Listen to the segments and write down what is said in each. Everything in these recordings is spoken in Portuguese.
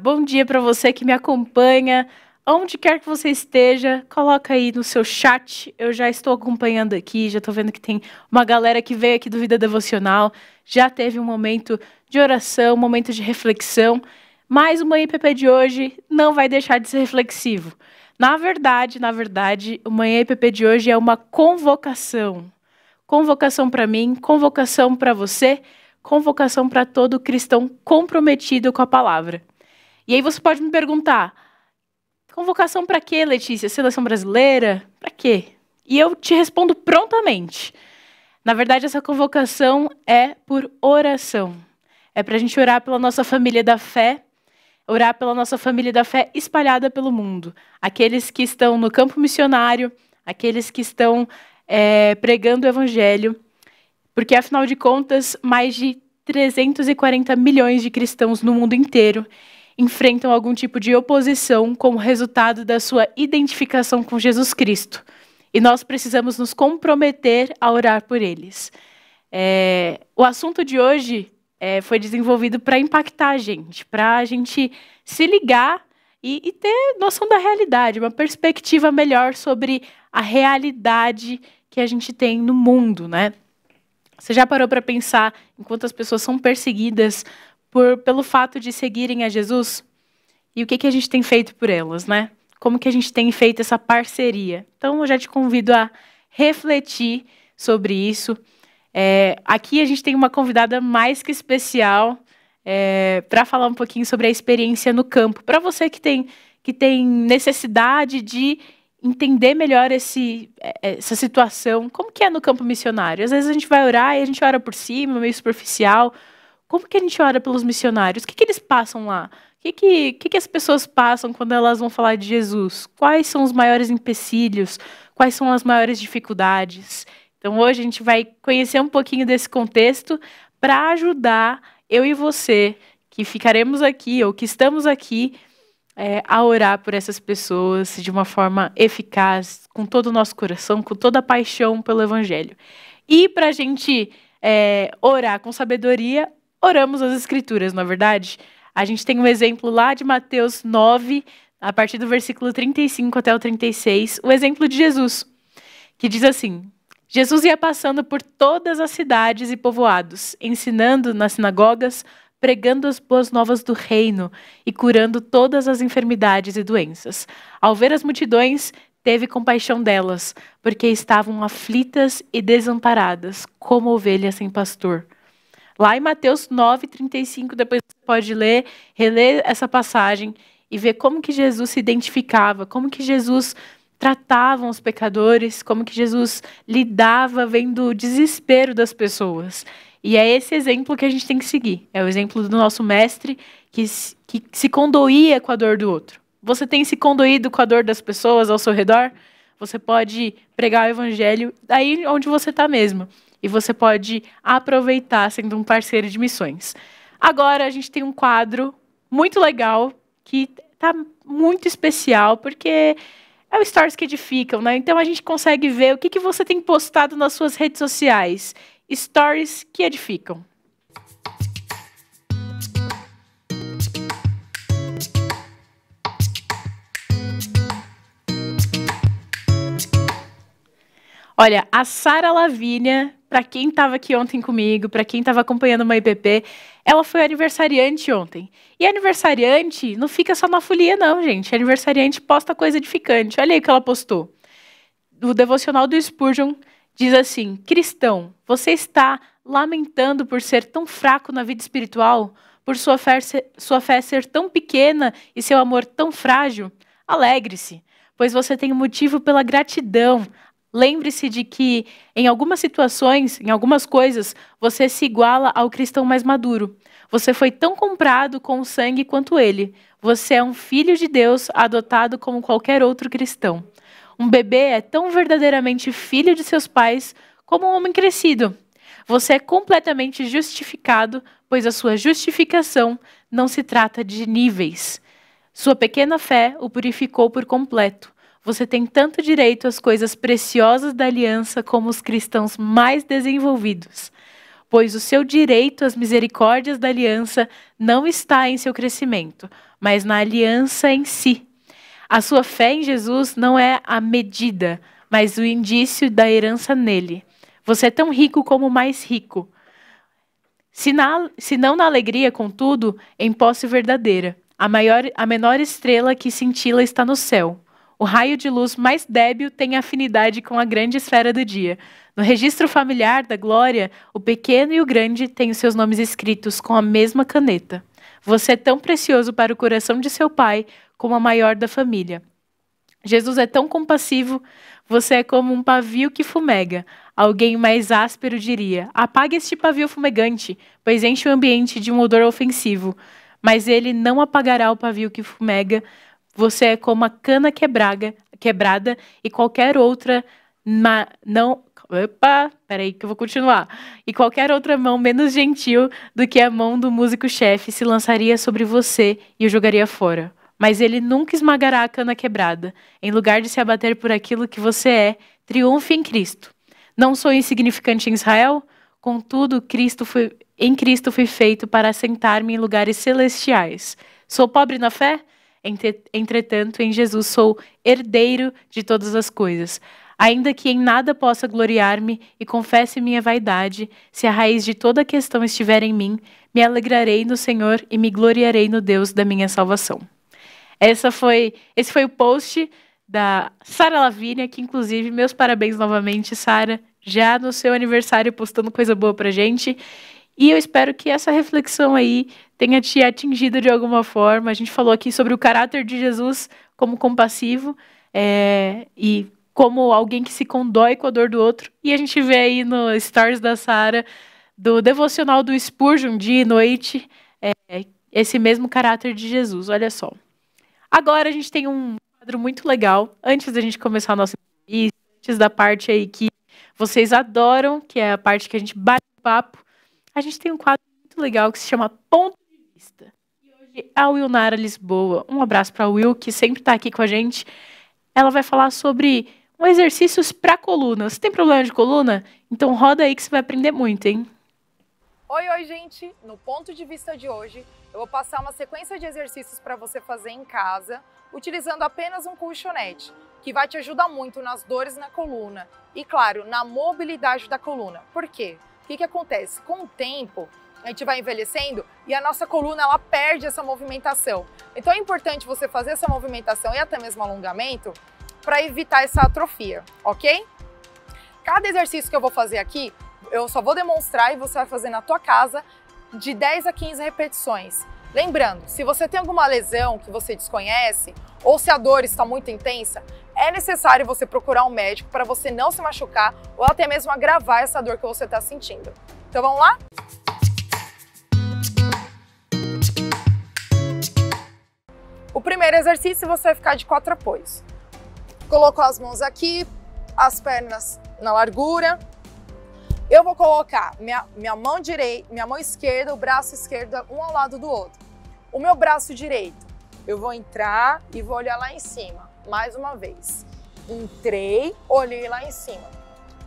Bom dia para você que me acompanha, onde quer que você esteja, coloca aí no seu chat, eu já estou acompanhando aqui, já estou vendo que tem uma galera que veio aqui do Vida Devocional, já teve um momento de oração, um momento de reflexão, mas o Manhã IPP de hoje não vai deixar de ser reflexivo. Na verdade, o Manhã IPP de hoje é uma convocação. Convocação para mim, convocação para você, convocação para todo cristão comprometido com a palavra. E aí você pode me perguntar, convocação para quê, Letícia? Seleção brasileira? Para quê? E eu te respondo prontamente. Na verdade, essa convocação é por oração. É para a gente orar pela nossa família da fé, orar pela nossa família da fé espalhada pelo mundo. Aqueles que estão no campo missionário, aqueles que estão pregando o evangelho, porque, afinal de contas, mais de 340 milhões de cristãos no mundo inteiro enfrentam algum tipo de oposição como resultado da sua identificação com Jesus Cristo. E nós precisamos nos comprometer a orar por eles. O assunto de hoje foi desenvolvido para impactar a gente, para a gente se ligar e ter noção da realidade, uma perspectiva melhor sobre a realidade que a gente tem no mundo, né? Você já parou para pensar em quantas pessoas são perseguidas pelo fato de seguirem a Jesus? E o que a gente tem feito por elas, né? Como que a gente tem feito essa parceria? Então, eu já te convido a refletir sobre isso. Aqui a gente tem uma convidada mais que especial para falar um pouquinho sobre a experiência no campo. Para você que tem necessidade de entender melhor essa situação, como que é no campo missionário? Às vezes a gente vai orar e a gente ora por cima, meio superficial. Como que a gente ora pelos missionários? O que eles passam lá? O que as pessoas passam quando elas vão falar de Jesus? Quais são os maiores empecilhos? Quais são as maiores dificuldades? Então hoje a gente vai conhecer um pouquinho desse contexto para ajudar eu e você, que ficaremos aqui ou que estamos aqui, a orar por essas pessoas de uma forma eficaz, com todo o nosso coração, com toda a paixão pelo Evangelho. E para a gente orar com sabedoria, oramos as Escrituras, não é verdade? A gente tem um exemplo lá de Mateus 9, a partir do versículo 35 até o 36, o exemplo de Jesus, que diz assim: Jesus ia passando por todas as cidades e povoados, ensinando nas sinagogas, pregando as boas novas do reino e curando todas as enfermidades e doenças. Ao ver as multidões, teve compaixão delas, porque estavam aflitas e desamparadas, como ovelhas sem pastor. Lá em Mateus 9, 35, depois você pode reler essa passagem e ver como que Jesus se identificava, como que Jesus tratava os pecadores, como que Jesus lidava vendo o desespero das pessoas. E é esse exemplo que a gente tem que seguir. É o exemplo do nosso mestre que se condoía com a dor do outro. Você tem se condoído com a dor das pessoas ao seu redor? Você pode pregar o evangelho daí onde você está mesmo. E você pode aproveitar sendo um parceiro de missões. Agora a gente tem um quadro muito legal que está muito especial, porque é o Stories que edificam, né? Então a gente consegue ver o que você tem postado nas suas redes sociais. Stories que edificam. Olha, a Sara Lavínia, para quem estava aqui ontem comigo, para quem estava acompanhando uma IPP, ela foi aniversariante ontem. E aniversariante não fica só na folia não, gente. Aniversariante posta coisa edificante. Olha aí o que ela postou. O devocional do Spurgeon diz assim: cristão, você está lamentando por ser tão fraco na vida espiritual? Por sua fé ser tão pequena e seu amor tão frágil? Alegre-se, pois você tem um motivo pela gratidão. Lembre-se de que, em algumas situações, em algumas coisas, você se iguala ao cristão mais maduro. Você foi tão comprado com o sangue quanto ele. Você é um filho de Deus, adotado como qualquer outro cristão. Um bebê é tão verdadeiramente filho de seus pais como um homem crescido. Você é completamente justificado, pois a sua justificação não se trata de níveis. Sua pequena fé o purificou por completo. Você tem tanto direito às coisas preciosas da aliança como os cristãos mais desenvolvidos. pois o seu direito às misericórdias da aliança não está em seu crescimento, mas na aliança em si. A sua fé em Jesus não é a medida, mas o indício da herança nele. Você é tão rico como o mais rico. Se não na alegria, contudo, em posse verdadeira. A menor estrela que cintila está no céu. O raio de luz mais débil tem afinidade com a grande esfera do dia. No registro familiar da glória, o pequeno e o grande têm os seus nomes escritos com a mesma caneta. Você é tão precioso para o coração de seu pai como a maior da família. Jesus é tão compassivo, você é como um pavio que fumega. Alguém mais áspero diria: apague este pavio fumegante, pois enche o ambiente de um odor ofensivo. Mas ele não apagará o pavio que fumega. Você é como a cana quebrada e qualquer outra peraí que eu vou continuar. E qualquer outra mão menos gentil do que a mão do músico-chefe se lançaria sobre você e o jogaria fora. Mas ele nunca esmagará a cana quebrada. Em lugar de se abater por aquilo que você é, triunfe em Cristo. Não sou insignificante em Israel? Contudo, em Cristo fui feito para assentar-me em lugares celestiais. Sou pobre na fé? Entretanto, em Jesus sou herdeiro de todas as coisas. Ainda que em nada possa gloriar-me e confesse minha vaidade, se a raiz de toda a questão estiver em mim, me alegrarei no Senhor e me gloriarei no Deus da minha salvação. Esse foi o post da Sara Lavínia, que inclusive, meus parabéns novamente, Sara, já no seu aniversário postando coisa boa pra gente. E eu espero que essa reflexão aí tenha te atingido de alguma forma. A gente falou aqui sobre o caráter de Jesus como compassivo e como alguém que se condói com a dor do outro. E a gente vê aí no stories da Sara, do devocional do Spurgeon, dia e noite, esse mesmo caráter de Jesus, olha só. Agora a gente tem um quadro muito legal, antes da gente começar a nossa entrevista, antes da parte aí que vocês adoram, que é a parte que a gente bate papo, a gente tem um quadro muito legal que se chama Ponto de Vista. E hoje a Wilnara Lisboa, um abraço para a Will, que sempre está aqui com a gente, ela vai falar sobre exercícios para coluna. Você tem problema de coluna? Então roda aí que você vai aprender muito, hein? Oi, gente! No Ponto de Vista de hoje, eu vou passar uma sequência de exercícios para você fazer em casa, utilizando apenas um colchonete, que vai te ajudar muito nas dores na coluna e, claro, na mobilidade da coluna. Por quê? O que acontece? Com o tempo, a gente vai envelhecendo e a nossa coluna ela perde essa movimentação. Então é importante você fazer essa movimentação e até mesmo alongamento para evitar essa atrofia, ok? Cada exercício que eu vou fazer aqui, eu só vou demonstrar e você vai fazer na tua casa de 10 a 15 repetições. Lembrando, se você tem alguma lesão que você desconhece ou se a dor está muito intensa, é necessário você procurar um médico para você não se machucar ou até mesmo agravar essa dor que você está sentindo. Então vamos lá? O primeiro exercício você vai ficar de 4 apoios. Colocou as mãos aqui, as pernas na largura. Eu vou colocar minha mão esquerda, o braço esquerdo, um ao lado do outro. O meu braço direito, eu vou entrar e vou olhar lá em cima. Mais uma vez. Entrei, olhei lá em cima.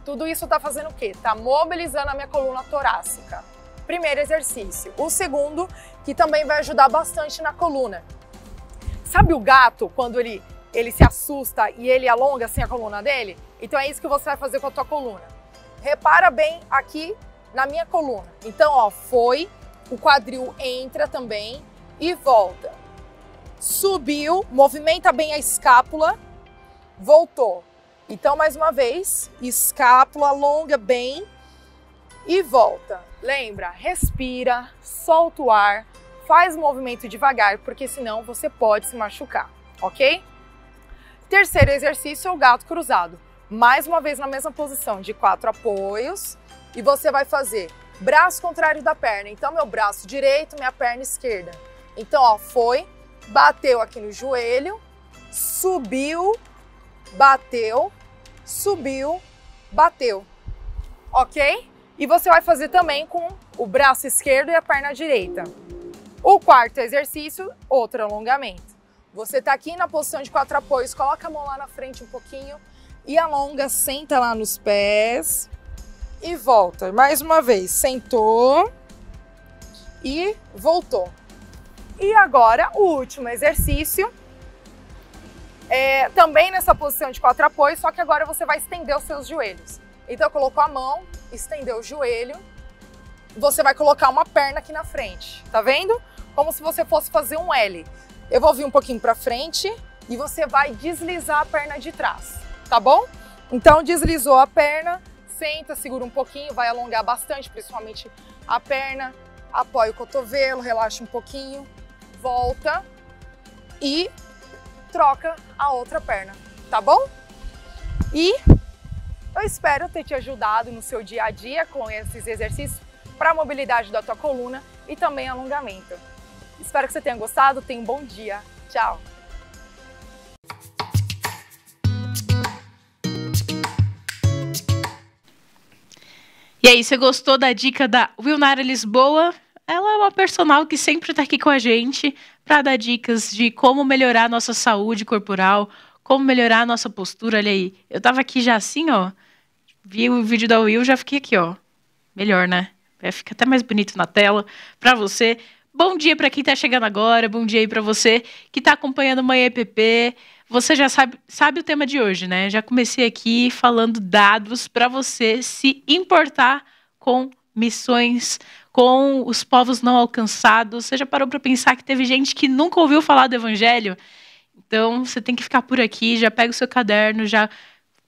Tudo isso tá fazendo o quê? Tá mobilizando a minha coluna torácica. Primeiro exercício. O segundo, que também vai ajudar bastante na coluna. Sabe o gato, quando ele se assusta e ele alonga assim a coluna dele? Então é isso que você vai fazer com a tua coluna. Repara bem aqui na minha coluna. Então, ó, foi, o quadril entra também e volta. Subiu, movimenta bem a escápula, voltou. Então, mais uma vez, escápula, alonga bem e volta. Lembra, respira, solta o ar, faz o movimento devagar, porque senão você pode se machucar, ok? Terceiro exercício é o gato cruzado. Mais uma vez na mesma posição, de 4 apoios. E você vai fazer braço contrário da perna. Então, meu braço direito, minha perna esquerda. Então, ó, foi, bateu aqui no joelho, subiu, bateu, subiu, bateu. Ok? E você vai fazer também com o braço esquerdo e a perna direita. O quarto exercício, outro alongamento. Você tá aqui na posição de 4 apoios, coloca a mão lá na frente um pouquinho e alonga, senta lá nos pés e volta. Mais uma vez, sentou e voltou. E agora, o último exercício, também nessa posição de 4 apoios, só que agora você vai estender os seus joelhos. Então, colocou a mão, estendeu o joelho, você vai colocar uma perna aqui na frente, tá vendo? Como se você fosse fazer um L. Eu vou vir um pouquinho pra frente e você vai deslizar a perna de trás, tá bom? Então, deslizou a perna, senta, segura um pouquinho, vai alongar bastante, principalmente a perna, apoia o cotovelo, relaxa um pouquinho, volta e troca a outra perna, tá bom? E eu espero ter te ajudado no seu dia a dia com esses exercícios para a mobilidade da tua coluna e também alongamento. Espero que você tenha gostado, tenha um bom dia. Tchau! E aí, você gostou da dica da Wilnara Lisboa? Ela é uma personal que sempre está aqui com a gente para dar dicas de como melhorar a nossa saúde corporal, como melhorar a nossa postura. Olha aí, eu tava aqui já assim, ó, vi o vídeo da Will, já fiquei aqui, ó. Melhor, né? Fica até mais bonito na tela para você. Bom dia para quem tá chegando agora, bom dia aí para você que tá acompanhando Manhã EPP. Você já sabe o tema de hoje, né? Já comecei aqui falando dados para você se importar com missões, com os povos não alcançados. Você já parou para pensar que teve gente que nunca ouviu falar do evangelho? Então, você tem que ficar por aqui, já pega o seu caderno, já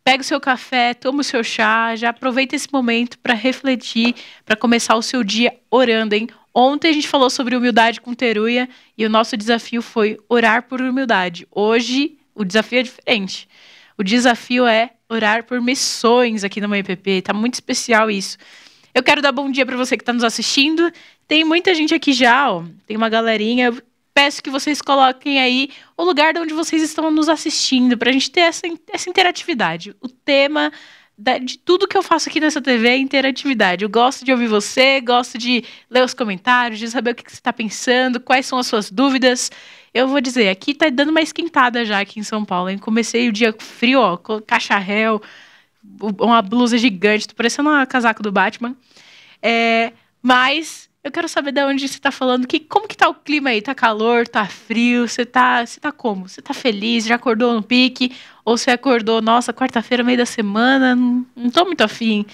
pega o seu café, toma o seu chá, já aproveita esse momento para refletir, para começar o seu dia orando, hein? Ontem a gente falou sobre humildade com Teruya e o nosso desafio foi orar por humildade. Hoje, o desafio é diferente. O desafio é orar por missões aqui no Manhã EPP. Tá muito especial isso. Eu quero dar bom dia para você que está nos assistindo. Tem muita gente aqui já, ó. Tem uma galerinha. Eu peço que vocês coloquem aí o lugar de onde vocês estão nos assistindo, para a gente ter essa interatividade. O tema de tudo que eu faço aqui nessa TV é interatividade. Eu gosto de ouvir você, gosto de ler os comentários, de saber o que você está pensando, quais são as suas dúvidas. Eu vou dizer, aqui tá dando uma esquentada já aqui em São Paulo, hein? Comecei o dia frio, ó, com cacharel, uma blusa gigante, tô parecendo uma casaco do Batman. Mas eu quero saber de onde você tá falando, como que tá o clima aí? Tá calor, tá frio, você tá como? Você tá feliz, já acordou no pique? Ou você acordou, nossa, quarta-feira, meio da semana, não tô muito afim.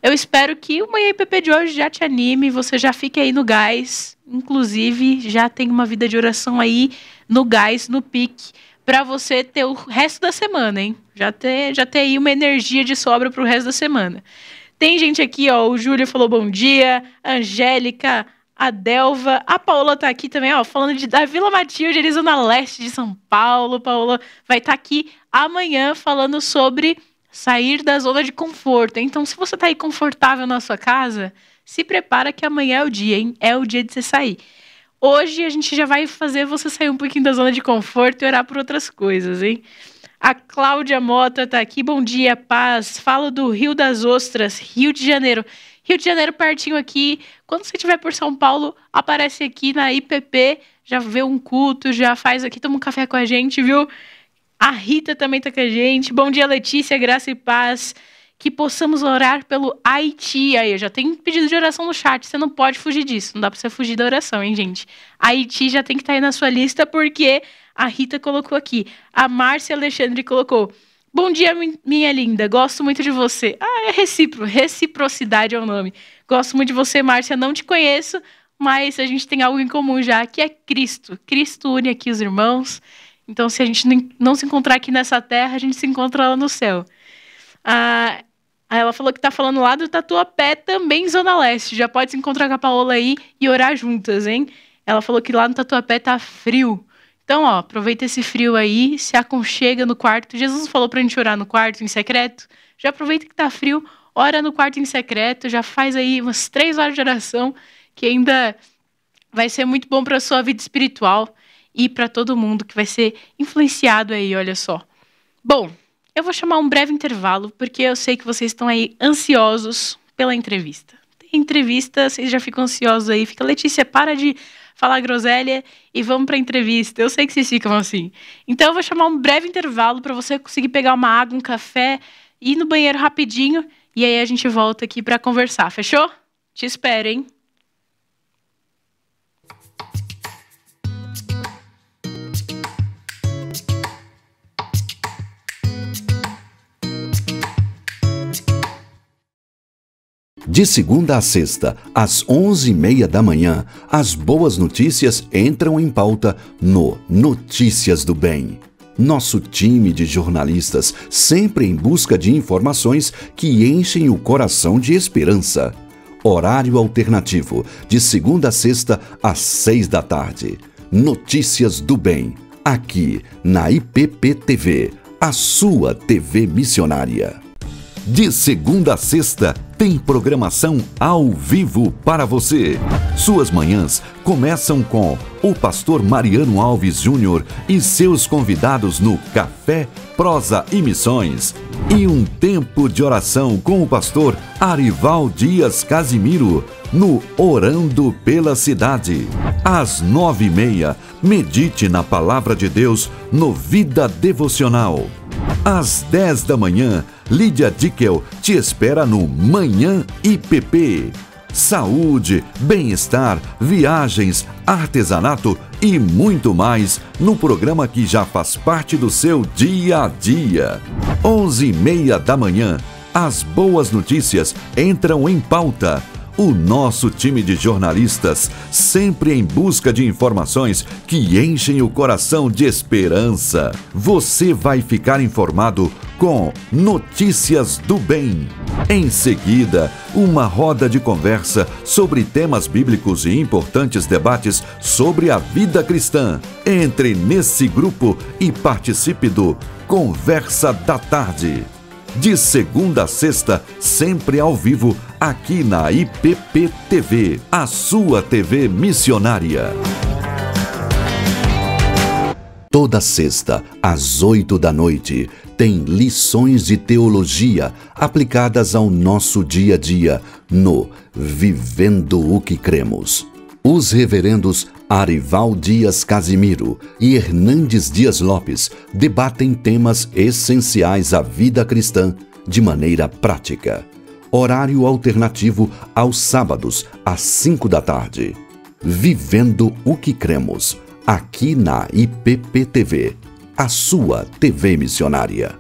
Eu espero que o Manhã EPP de hoje já te anime, você já fique aí no gás, inclusive já tem uma vida de oração aí no gás, no pique, para você ter o resto da semana, hein? Já ter aí uma energia de sobra pro resto da semana. Tem gente aqui, ó, o Júlio falou bom dia, a Angélica, a Delva, a Paola tá aqui também, ó, falando da Vila Matilde, ali zona leste de São Paulo. Paola vai estar aqui amanhã falando sobre sair da zona de conforto. Então, se você tá aí confortável na sua casa, se prepara que amanhã é o dia, hein? É o dia de você sair. Hoje a gente já vai fazer você sair um pouquinho da zona de conforto e orar por outras coisas, hein? A Cláudia Mota tá aqui, bom dia, paz. Falo do Rio das Ostras, Rio de Janeiro. Rio de Janeiro pertinho aqui. Quando você estiver por São Paulo, aparece aqui na IPP, já vê um culto, já faz aqui, toma um café com a gente, viu? A Rita também tá com a gente. Bom dia, Letícia, graça e paz. Que possamos orar pelo Haiti. Aí, eu já tenho pedido de oração no chat, você não pode fugir disso. Não dá pra você fugir da oração, hein, gente? Haiti já tem que estar aí na sua lista, porque a Rita colocou aqui. A Márcia Alexandre colocou. Bom dia, minha linda. Gosto muito de você. Ah, é reciprocidade é o nome. Gosto muito de você, Márcia. Não te conheço, mas a gente tem algo em comum já, que é Cristo. Cristo une aqui os irmãos. Então, se a gente não se encontrar aqui nessa terra, a gente se encontra lá no céu. Ela falou que tá falando lá do Tatuapé, também Zona Leste. Já pode se encontrar com a Paola aí e orar juntas, hein? Ela falou que lá no Tatuapé tá frio. Então, ó, aproveita esse frio aí, se aconchega no quarto. Jesus falou pra gente orar no quarto, em secreto. Já aproveita que tá frio, ora no quarto em secreto, já faz aí umas 3 horas de oração, que ainda vai ser muito bom pra sua vida espiritual e pra todo mundo que vai ser influenciado aí, olha só. Bom, eu vou chamar um breve intervalo, porque eu sei que vocês estão aí ansiosos pela entrevista. Tem entrevista, vocês já ficam ansiosos aí. Fica, Letícia, para de falar groselha e vamos para a entrevista. Eu sei que vocês ficam assim. Então eu vou chamar um breve intervalo para você conseguir pegar uma água, um café, ir no banheiro rapidinho E aí a gente volta aqui para conversar, fechou? Te espero, hein? De segunda a sexta, às 11h30 da manhã, as boas notícias entram em pauta no Notícias do Bem. Nosso time de jornalistas sempre em busca de informações que enchem o coração de esperança. Horário alternativo, de segunda a sexta, às 6 da tarde. Notícias do Bem, aqui na IPP-TV, a sua TV missionária. De segunda a sexta, tem programação ao vivo para você. Suas manhãs começam com o pastor Mariano Alves Júnior e seus convidados no Café, Prosa e Missões. E um tempo de oração com o pastor Arival Dias Casimiro no Orando pela Cidade. Às 9h30, medite na Palavra de Deus no Vida Devocional. Às 10 da manhã, Lídia Dickel te espera no Manhã IPP. Saúde, bem-estar, viagens, artesanato e muito mais no programa que já faz parte do seu dia a dia. 11h30 da manhã, as boas notícias entram em pauta. O nosso time de jornalistas, sempre em busca de informações que enchem o coração de esperança. Você vai ficar informado com Notícias do Bem. Em seguida, uma roda de conversa sobre temas bíblicos e importantes debates sobre a vida cristã. Entre nesse grupo e participe do Conversa da Tarde. De segunda a sexta, sempre ao vivo, aqui na IPP-TV, a sua TV missionária. Toda sexta, às 8 da noite, tem lições de teologia aplicadas ao nosso dia a dia no Vivendo o que Cremos. Os reverendos Arival Dias Casimiro e Hernandes Dias Lopes debatem temas essenciais à vida cristã de maneira prática. Horário alternativo aos sábados, às 5 da tarde. Vivendo o que Cremos, aqui na IPP-TV, a sua TV missionária.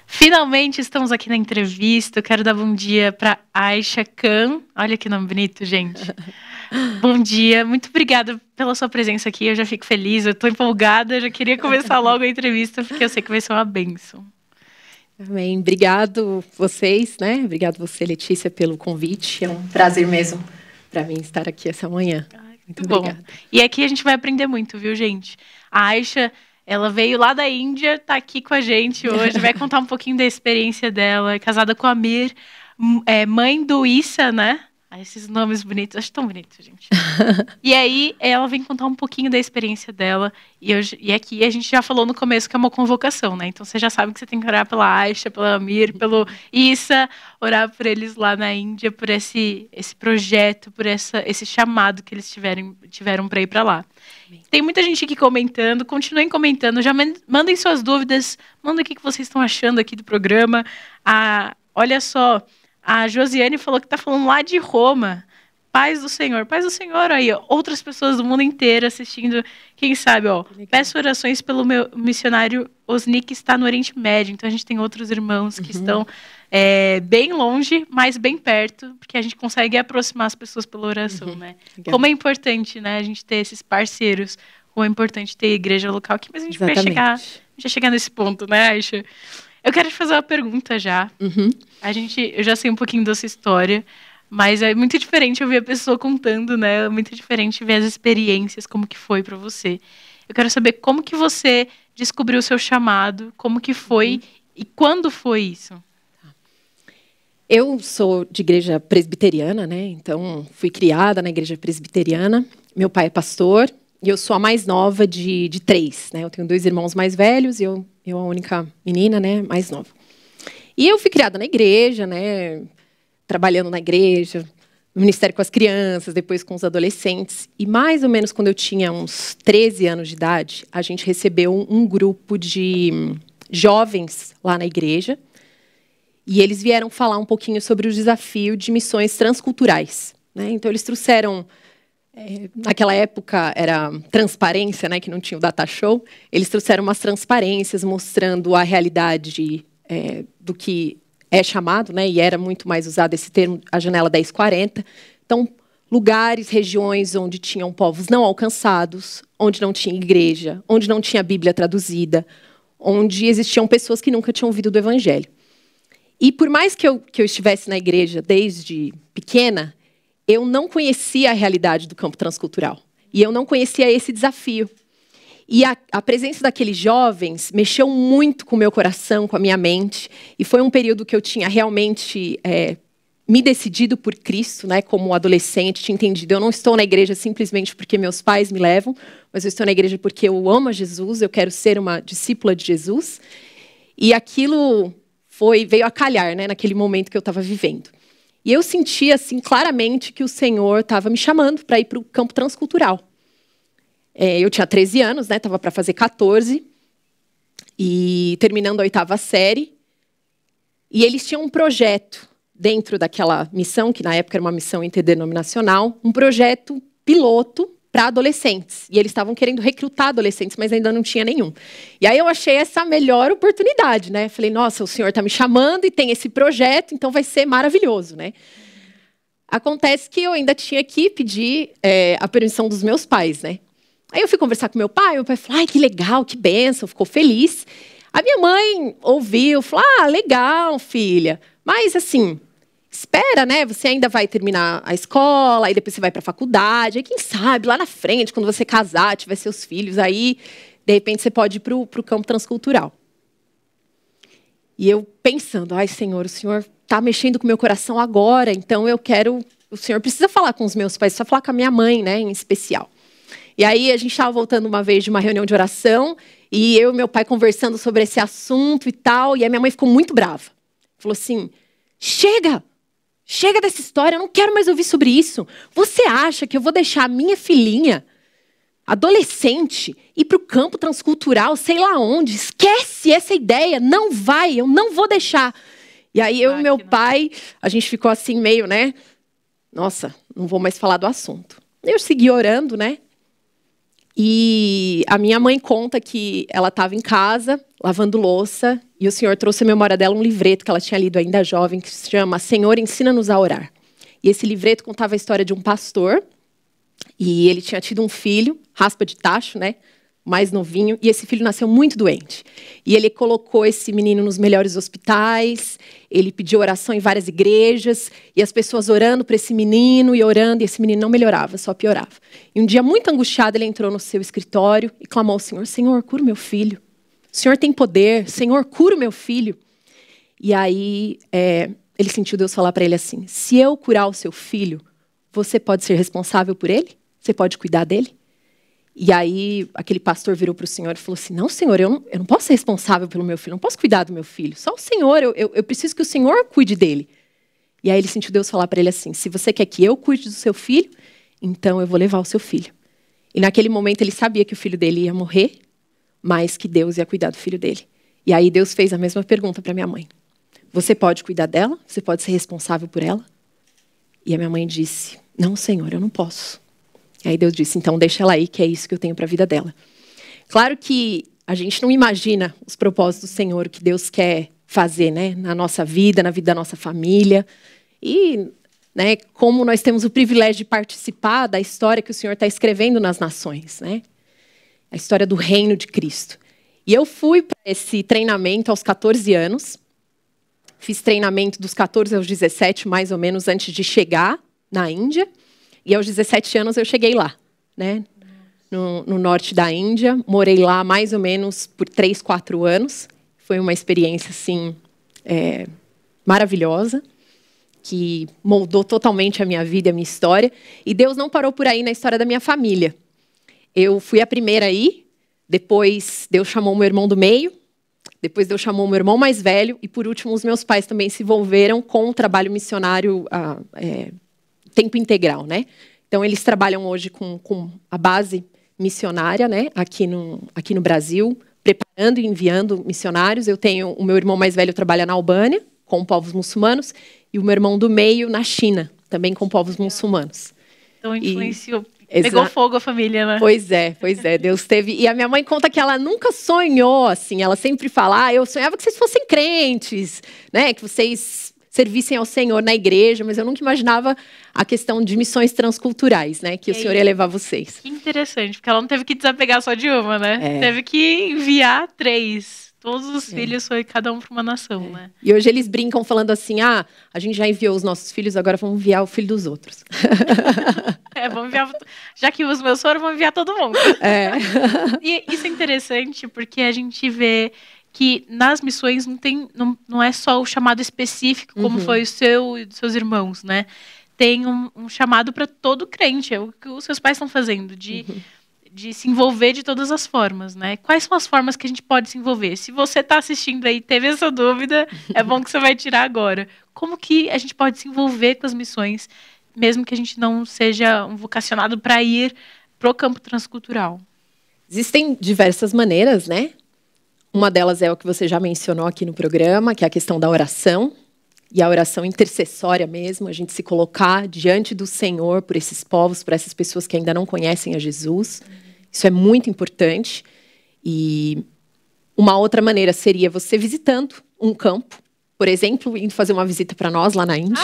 Finalmente estamos aqui na entrevista. Eu quero dar bom dia para Aisha Khan. Olha que nome bonito, gente. Bom dia, muito obrigada pela sua presença aqui. Eu já fico feliz, eu estou empolgada. Eu já queria começar logo a entrevista, porque eu sei que vai ser uma bênção. Amém. Obrigado vocês, né? Obrigado você, Letícia, pelo convite. É um prazer mesmo para mim estar aqui essa manhã. Muito bom. Obrigada. E aqui a gente vai aprender muito, viu, gente? A Aisha, ela veio lá da Índia, tá aqui com a gente hoje, vai contar um pouquinho da experiência dela. É casada com a Amir, mãe do Issa, né? Esses nomes bonitos, acho tão bonito, gente. E aí, ela vem contar um pouquinho da experiência dela. E aqui a gente já falou no começo que é uma convocação, né? Então você já sabe que você tem que orar pela Aisha, pela Amir, pelo Issa, orar por eles lá na Índia, por esse projeto, por esse chamado que eles tiveram para ir para lá. Tem muita gente aqui comentando, continuem comentando, já mandem suas dúvidas, mandem o que vocês estão achando aqui do programa. Olha só, a Josiane falou que está falando lá de Roma. Paz do Senhor, aí, ó, outras pessoas do mundo inteiro assistindo, quem sabe, ó, peço orações pelo meu missionário Osni, que está no Oriente Médio. Então a gente tem outros irmãos que estão bem longe, mas bem perto, porque a gente consegue aproximar as pessoas pela oração, né? Legal. Como é importante, né, a gente ter esses parceiros, como é importante ter igreja local aqui, mas a gente vai chegar nesse ponto, né, Aisha? Eu quero te fazer uma pergunta já. Eu já sei um pouquinho da sua história, mas é muito diferente ouvir a pessoa contando, né? É muito diferente ver as experiências, como que foi para você. Eu quero saber como que você descobriu o seu chamado, como que foi e quando foi isso? Eu sou de igreja presbiteriana, né? Então, fui criada na igreja presbiteriana. Meu pai é pastor e eu sou a mais nova de 3, né? Eu tenho 2 irmãos mais velhos e eu a única menina, né, mais nova. E eu fui criada na igreja, né, trabalhando na igreja, ministério com as crianças, depois com os adolescentes. E mais ou menos quando eu tinha uns 13 anos de idade, a gente recebeu um grupo de jovens lá na igreja. E eles vieram falar um pouquinho sobre o desafio de missões transculturais, né? Então, eles trouxeram... naquela época era transparência, né, que não tinha o data show. Eles trouxeram umas transparências mostrando a realidade do que é chamado, né, e era muito mais usado esse termo, a janela 1040. Então, lugares, regiões onde tinham povos não alcançados, onde não tinha igreja, onde não tinha Bíblia traduzida, onde existiam pessoas que nunca tinham ouvido do Evangelho. E por mais que eu estivesse na igreja desde pequena, eu não conhecia a realidade do campo transcultural. E eu não conhecia esse desafio. E a presença daqueles jovens mexeu muito com o meu coração, com a minha mente. E foi um período que eu tinha realmente me decidido por Cristo, né, como adolescente, tinha entendido. Eu não estou na igreja simplesmente porque meus pais me levam, mas eu estou na igreja porque eu amo a Jesus, eu quero ser uma discípula de Jesus. E aquilo veio a calhar, né, naquele momento que eu estava vivendo. E eu sentia, assim, claramente que o Senhor estava me chamando para ir para o campo transcultural. Eu tinha 13 anos, né? Estava para fazer 14. E terminando a 8ª série. E eles tinham um projeto dentro daquela missão, que na época era uma missão interdenominacional, um projeto piloto para adolescentes. E eles estavam querendo recrutar adolescentes, mas ainda não tinha nenhum. E aí eu achei essa a melhor oportunidade, né? Falei, nossa, o Senhor está me chamando e tem esse projeto, então vai ser maravilhoso, né? Acontece que eu ainda tinha que pedir a permissão dos meus pais, né? Aí eu fui conversar com meu pai falou, ai, que legal, que bênção, ficou feliz. A minha mãe ouviu, falou, ah, legal, filha, mas assim... espera, né? Você ainda vai terminar a escola, aí depois você vai para a faculdade, aí quem sabe, lá na frente, quando você casar, tiver seus filhos, aí, de repente, você pode ir para o campo transcultural. E eu pensando, ai, Senhor, o Senhor está mexendo com o meu coração agora, então eu quero... O Senhor precisa falar com os meus pais, precisa falar com a minha mãe, né, em especial. E aí a gente estava voltando uma vez de uma reunião de oração, e eu e meu pai conversando sobre esse assunto e tal, e a minha mãe ficou muito brava. Falou assim, chega! Chega dessa história, eu não quero mais ouvir sobre isso. Você acha que eu vou deixar a minha filhinha, adolescente, ir para o campo transcultural, sei lá onde? Esquece essa ideia, não vai, eu não vou deixar. E aí eu e meu pai, a gente ficou assim meio, né? Nossa, não vou mais falar do assunto. Eu segui orando, né? E a minha mãe conta que ela estava em casa, lavando louça, e o Senhor trouxe à memória dela um livreto que ela tinha lido ainda jovem, que se chama Senhor, ensina-nos a orar. E esse livreto contava a história de um pastor, e ele tinha tido um filho, raspa de tacho, né? Mais novinho, e esse filho nasceu muito doente. E ele colocou esse menino nos melhores hospitais, ele pediu oração em várias igrejas, e as pessoas orando para esse menino, e orando, e esse menino não melhorava, só piorava. E um dia, muito angustiado, ele entrou no seu escritório e clamou ao Senhor, Senhor, cura o meu filho. O Senhor tem poder, Senhor, cura o meu filho. E aí, ele sentiu Deus falar para ele assim, se eu curar o seu filho, você pode ser responsável por ele? Você pode cuidar dele? E aí, aquele pastor virou para o Senhor e falou assim, não, Senhor, eu não posso ser responsável pelo meu filho, não posso cuidar do meu filho. Só o Senhor, eu preciso que o Senhor cuide dele. E aí ele sentiu Deus falar para ele assim, se você quer que eu cuide do seu filho, então eu vou levar o seu filho. E naquele momento ele sabia que o filho dele ia morrer, mas que Deus ia cuidar do filho dele. E aí Deus fez a mesma pergunta para minha mãe. Você pode cuidar dela? Você pode ser responsável por ela? E a minha mãe disse, não, Senhor, eu não posso. E aí Deus disse, então deixa ela aí, que é isso que eu tenho para a vida dela. Claro que a gente não imagina os propósitos do Senhor, o que Deus quer fazer, né, na nossa vida, na vida da nossa família. E, né, como nós temos o privilégio de participar da história que o Senhor está escrevendo nas nações, né? A história do reino de Cristo. E eu fui para esse treinamento aos 14 anos. Fiz treinamento dos 14 aos 17, mais ou menos, antes de chegar na Índia. E aos 17 anos eu cheguei lá, né? No norte da Índia. Morei lá mais ou menos por 3, 4 anos. Foi uma experiência, assim, maravilhosa, que moldou totalmente a minha vida e a minha história. E Deus não parou por aí na história da minha família. Eu fui a primeira aí, depois Deus chamou o meu irmão do meio, depois Deus chamou o meu irmão mais velho, e por último os meus pais também se envolveram com o trabalho missionário tempo integral, né? Então, eles trabalham hoje com a base missionária, né? Aqui no Brasil, preparando e enviando missionários. Eu tenho o meu irmão mais velho trabalha na Albânia, com povos muçulmanos, e o meu irmão do meio na China, também com povos muçulmanos. Então, influenciou. Pegou fogo a família, né? Pois é. Deus teve... E a minha mãe conta que ela nunca sonhou, assim. Ela sempre fala, eu sonhava que vocês fossem crentes, né? Que vocês servissem ao Senhor na igreja, mas eu nunca imaginava a questão de missões transculturais, né? Que o Senhor ia levar vocês. Que interessante, porque ela não teve que desapegar só de uma, né? Teve que enviar 3. Todos os filhos foi cada um para uma nação, né? E hoje eles brincam falando assim, a gente já enviou os nossos filhos, agora vamos enviar o filho dos outros. Vamos enviar, já que os meus foram, vamos enviar todo mundo. E isso é interessante, porque a gente vê que nas missões não é só o chamado específico, como foi o seu e dos seus irmãos, né? Tem um chamado para todo crente, é o que os seus pais estão fazendo, de se envolver de todas as formas, né? Quais são as formas que a gente pode se envolver? Se você está assistindo aí e teve essa dúvida, é bom que você vai tirar agora. Como que a gente pode se envolver com as missões, mesmo que a gente não seja um vocacionado para ir para o campo transcultural? Existem diversas maneiras, né? Uma delas é o que você já mencionou aqui no programa, que é a questão da oração. E a oração intercessória mesmo, a gente se colocar diante do Senhor por esses povos, por essas pessoas que ainda não conhecem a Jesus. Isso é muito importante. E uma outra maneira seria você visitando um campo, por exemplo, indo fazer uma visita para nós lá na Índia.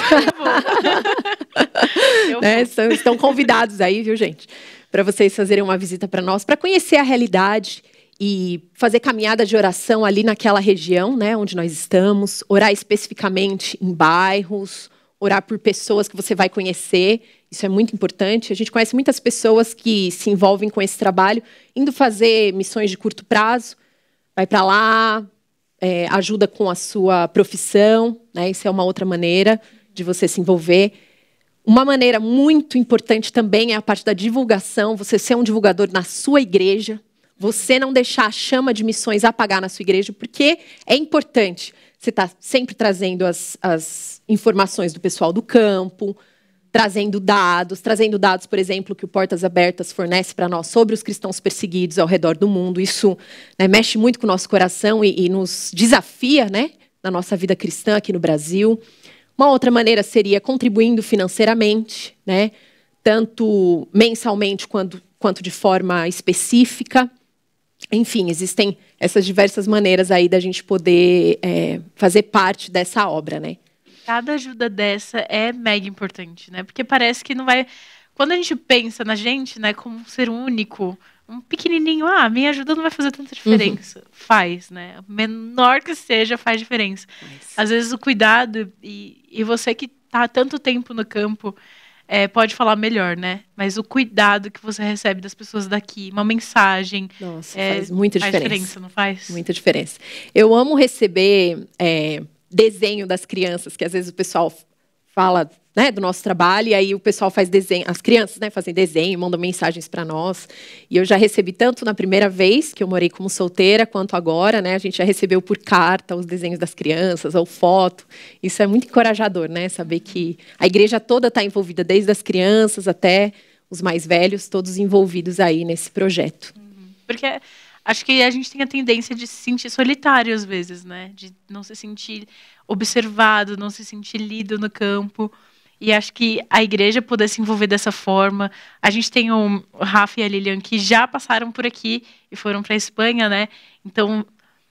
Estão convidados aí, viu, gente? Para vocês fazerem uma visita para nós, para conhecer a realidade e fazer caminhada de oração ali naquela região, né, onde nós estamos, orar especificamente em bairros, orar por pessoas que você vai conhecer, isso é muito importante. A gente conhece muitas pessoas que se envolvem com esse trabalho, indo fazer missões de curto prazo, vai para lá, ajuda com a sua profissão, né, isso é uma outra maneira de você se envolver. Uma maneira muito importante também é a parte da divulgação, você ser um divulgador na sua igreja, você não deixar a chama de missões apagar na sua igreja, porque é importante. Você está sempre trazendo as informações do pessoal do campo, trazendo dados, por exemplo, que o Portas Abertas fornece para nós sobre os cristãos perseguidos ao redor do mundo. Isso, né, mexe muito com o nosso coração e nos desafia, né, na nossa vida cristã aqui no Brasil. Uma outra maneira seria contribuindo financeiramente, né, tanto mensalmente quanto de forma específica. Enfim, existem essas diversas maneiras aí da gente poder fazer parte dessa obra, né? Cada ajuda dessa é mega importante, né? Porque parece que não vai... Quando a gente pensa na gente, né, como um ser único, um pequenininho, minha ajuda não vai fazer tanta diferença. Faz, né? Menor que seja, faz diferença. Às vezes o cuidado, e você que está há tanto tempo no campo... pode falar melhor, né? Mas o cuidado que você recebe das pessoas daqui, uma mensagem... Nossa, faz muita diferença. Faz diferença, não faz? Muita diferença. Eu amo receber desenho das crianças, que às vezes o pessoal fala, né, do nosso trabalho, e aí o pessoal faz desenho, as crianças, né, fazem desenho, mandam mensagens para nós. E eu já recebi tanto na primeira vez, que eu morei como solteira, quanto agora, né? A gente já recebeu por carta os desenhos das crianças, ou foto. Isso é muito encorajador, né? Saber que a igreja toda está envolvida, desde as crianças até os mais velhos, todos envolvidos aí nesse projeto. Porque acho que a gente tem a tendência de se sentir solitário às vezes, né? De não se sentir observado, não se sentir lido no campo. E acho que a igreja poder se envolver dessa forma. A gente tem o Rafa e a Lilian que já passaram por aqui e foram para a Espanha, né? Então,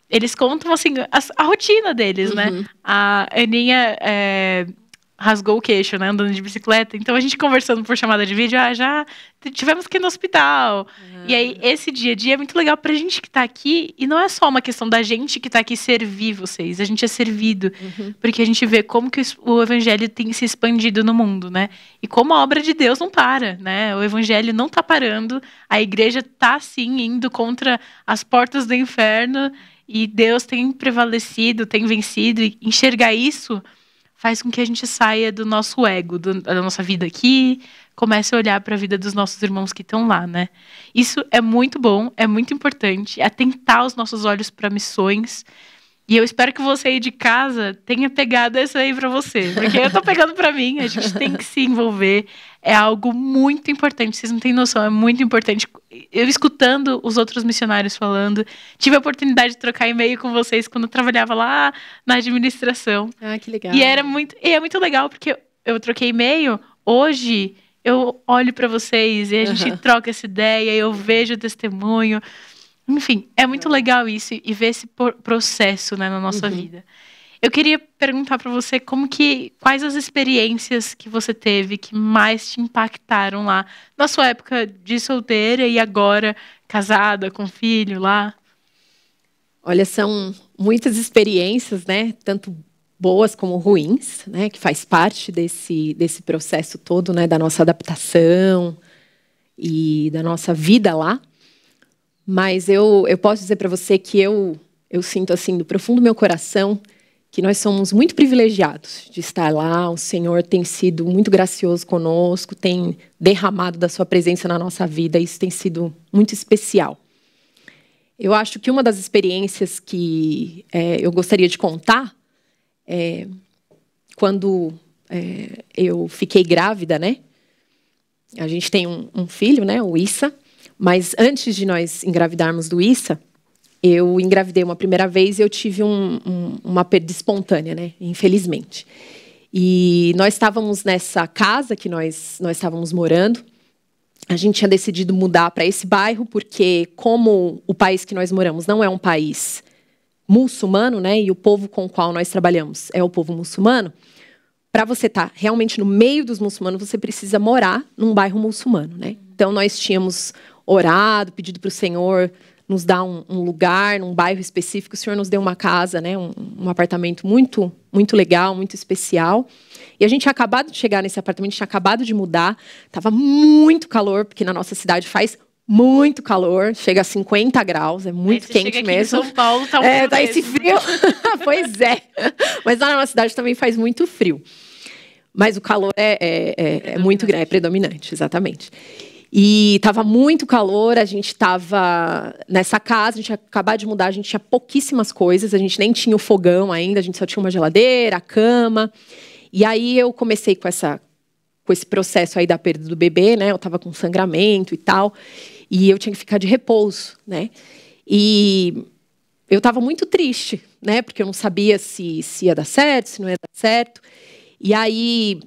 eles contam assim, a rotina deles, né? A Aninha rasgou o queixo, né? Andando de bicicleta. Então, a gente conversando por chamada de vídeo, já tivemos que ir no hospital. E aí, esse dia a dia é muito legal pra gente que tá aqui. E não é só uma questão da gente que tá aqui servir vocês. A gente é servido. Porque a gente vê como que o evangelho tem se expandido no mundo, né? E como a obra de Deus não para, né? O evangelho não tá parando. A igreja tá, sim, indo contra as portas do inferno. E Deus tem prevalecido, tem vencido. E enxergar isso faz com que a gente saia do nosso ego, da nossa vida aqui, comece a olhar para a vida dos nossos irmãos que estão lá, né? Isso é muito bom, é muito importante, atentar os nossos olhos para missões. E eu espero que você aí de casa tenha pegado isso aí pra você. Porque eu tô pegando pra mim, a gente tem que se envolver. É algo muito importante, vocês não têm noção, é muito importante. Eu escutando os outros missionários falando, tive a oportunidade de trocar e-mail com vocês quando eu trabalhava lá na administração. Ah, que legal. E é muito legal, porque eu troquei e-mail, hoje eu olho pra vocês e a gente troca essa ideia, eu vejo o testemunho. Enfim, é muito legal isso e ver esse processo, né, na nossa vida. Eu queria perguntar para você quais as experiências que você teve que mais te impactaram lá na sua época de solteira e agora casada com filho lá. Olha, são muitas experiências, né? Tanto boas como ruins, né? Que faz parte desse processo todo, né? Da nossa adaptação e da nossa vida lá. Mas eu posso dizer para você que eu sinto assim do profundo do meu coração que nós somos muito privilegiados de estar lá. O Senhor tem sido muito gracioso conosco, tem derramado da sua presença na nossa vida. Isso tem sido muito especial. Eu acho que uma das experiências que eu gostaria de contar é quando eu fiquei grávida, né? A gente tem um filho, né? O Issa. Mas antes de nós engravidarmos do Issa, eu engravidei uma primeira vez e eu tive uma perda espontânea, né? Infelizmente. E nós estávamos nessa casa que nós estávamos morando. A gente tinha decidido mudar para esse bairro porque, como o país que nós moramos não é um país muçulmano, né? E o povo com o qual nós trabalhamos é o povo muçulmano. Para você estar realmente no meio dos muçulmanos, você precisa morar num bairro muçulmano, né? Então nós tínhamos orado, pedido para o Senhor nos dar um lugar, num bairro específico. O Senhor nos deu uma casa, né, um apartamento muito, muito legal, muito especial. E a gente tinha acabado de chegar nesse apartamento, tinha acabado de mudar. Estava muito calor, porque na nossa cidade faz muito calor, chega a 50 graus, é muito quente chega mesmo. Aqui em São Paulo tá um frio tá esse frio. Pois é. Mas lá na nossa cidade também faz muito frio. Mas o calor é muito grande, é predominante, exatamente. E estava muito calor, a gente estava nessa casa, a gente tinha acabado de mudar, a gente tinha pouquíssimas coisas, a gente nem tinha o fogão ainda, a gente só tinha uma geladeira, a cama. E aí eu comecei com esse processo aí da perda do bebê, né? Eu estava com sangramento e tal, e eu tinha que ficar de repouso, né? E eu estava muito triste, né? Porque eu não sabia se ia dar certo, se não ia dar certo. E aí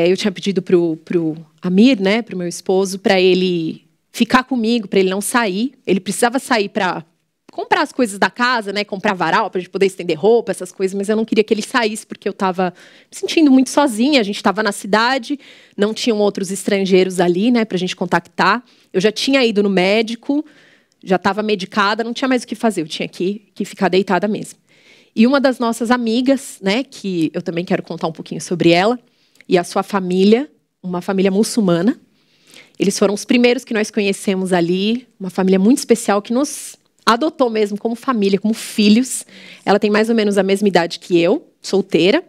eu tinha pedido pro Amir, né, pro meu esposo, para ele ficar comigo, para ele não sair. Ele precisava sair para comprar as coisas da casa, né, comprar varal para a gente poder estender roupa, essas coisas, mas eu não queria que ele saísse porque eu estava me sentindo muito sozinha. A gente estava na cidade, não tinham outros estrangeiros ali, né, para a gente contactar. Eu já tinha ido no médico, já estava medicada, não tinha mais o que fazer, eu tinha que ficar deitada mesmo. E uma das nossas amigas, né, que eu também quero contar um pouquinho sobre ela, e a sua família, uma família muçulmana. Eles foram os primeiros que nós conhecemos ali, uma família muito especial que nos adotou mesmo como família, como filhos. Ela tem mais ou menos a mesma idade que eu, solteira.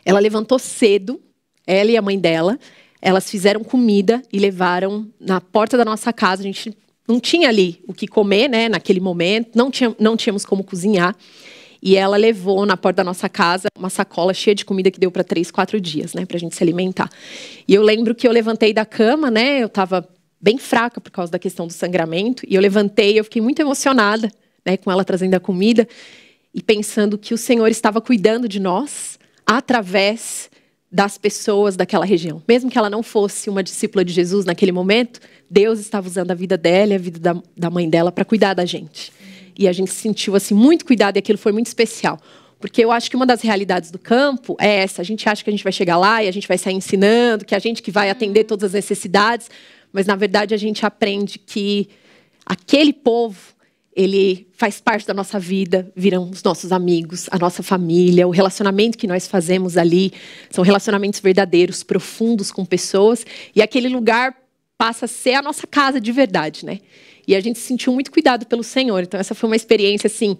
Ela levantou cedo, ela e a mãe dela. Elas fizeram comida e levaram na porta da nossa casa. A gente não tinha ali o que comer, né, naquele momento, não tínhamos como cozinhar. E ela levou na porta da nossa casa uma sacola cheia de comida que deu para 3, 4 dias, né, para a gente se alimentar. E eu lembro que eu levantei da cama, né, eu estava bem fraca por causa da questão do sangramento, e eu levantei, eu fiquei muito emocionada, né, com ela trazendo a comida e pensando que o Senhor estava cuidando de nós através das pessoas daquela região. Mesmo que ela não fosse uma discípula de Jesus naquele momento, Deus estava usando a vida dela e a vida da mãe dela para cuidar da gente. E a gente se sentiu assim, muito cuidado, e aquilo foi muito especial. Porque eu acho que uma das realidades do campo é essa. A gente acha que a gente vai chegar lá e a gente vai sair ensinando, que a gente que vai atender todas as necessidades. Mas, na verdade, a gente aprende que aquele povo, ele faz parte da nossa vida, viram os nossos amigos, a nossa família, o relacionamento que nós fazemos ali. São relacionamentos verdadeiros, profundos com pessoas. E aquele lugar passa a ser a nossa casa de verdade, né? E a gente se sentiu muito cuidado pelo Senhor. Então, essa foi uma experiência, assim,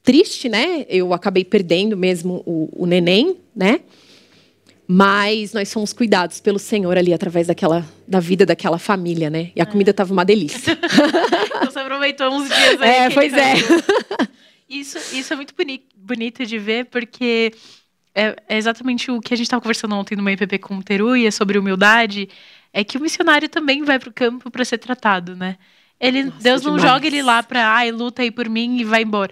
triste, né? Eu acabei perdendo mesmo o neném, né? Mas nós fomos cuidados pelo Senhor ali, através da vida daquela família, né? E a comida estava uma delícia. Então, você aproveitou uns dias aí. Pois é. Isso é muito bonito de ver, porque é exatamente o que a gente estava conversando ontem no MPP com o Teruya sobre humildade, é que o missionário também vai para o campo para ser tratado, né? Deus não joga ele lá para, luta aí por mim e vai embora.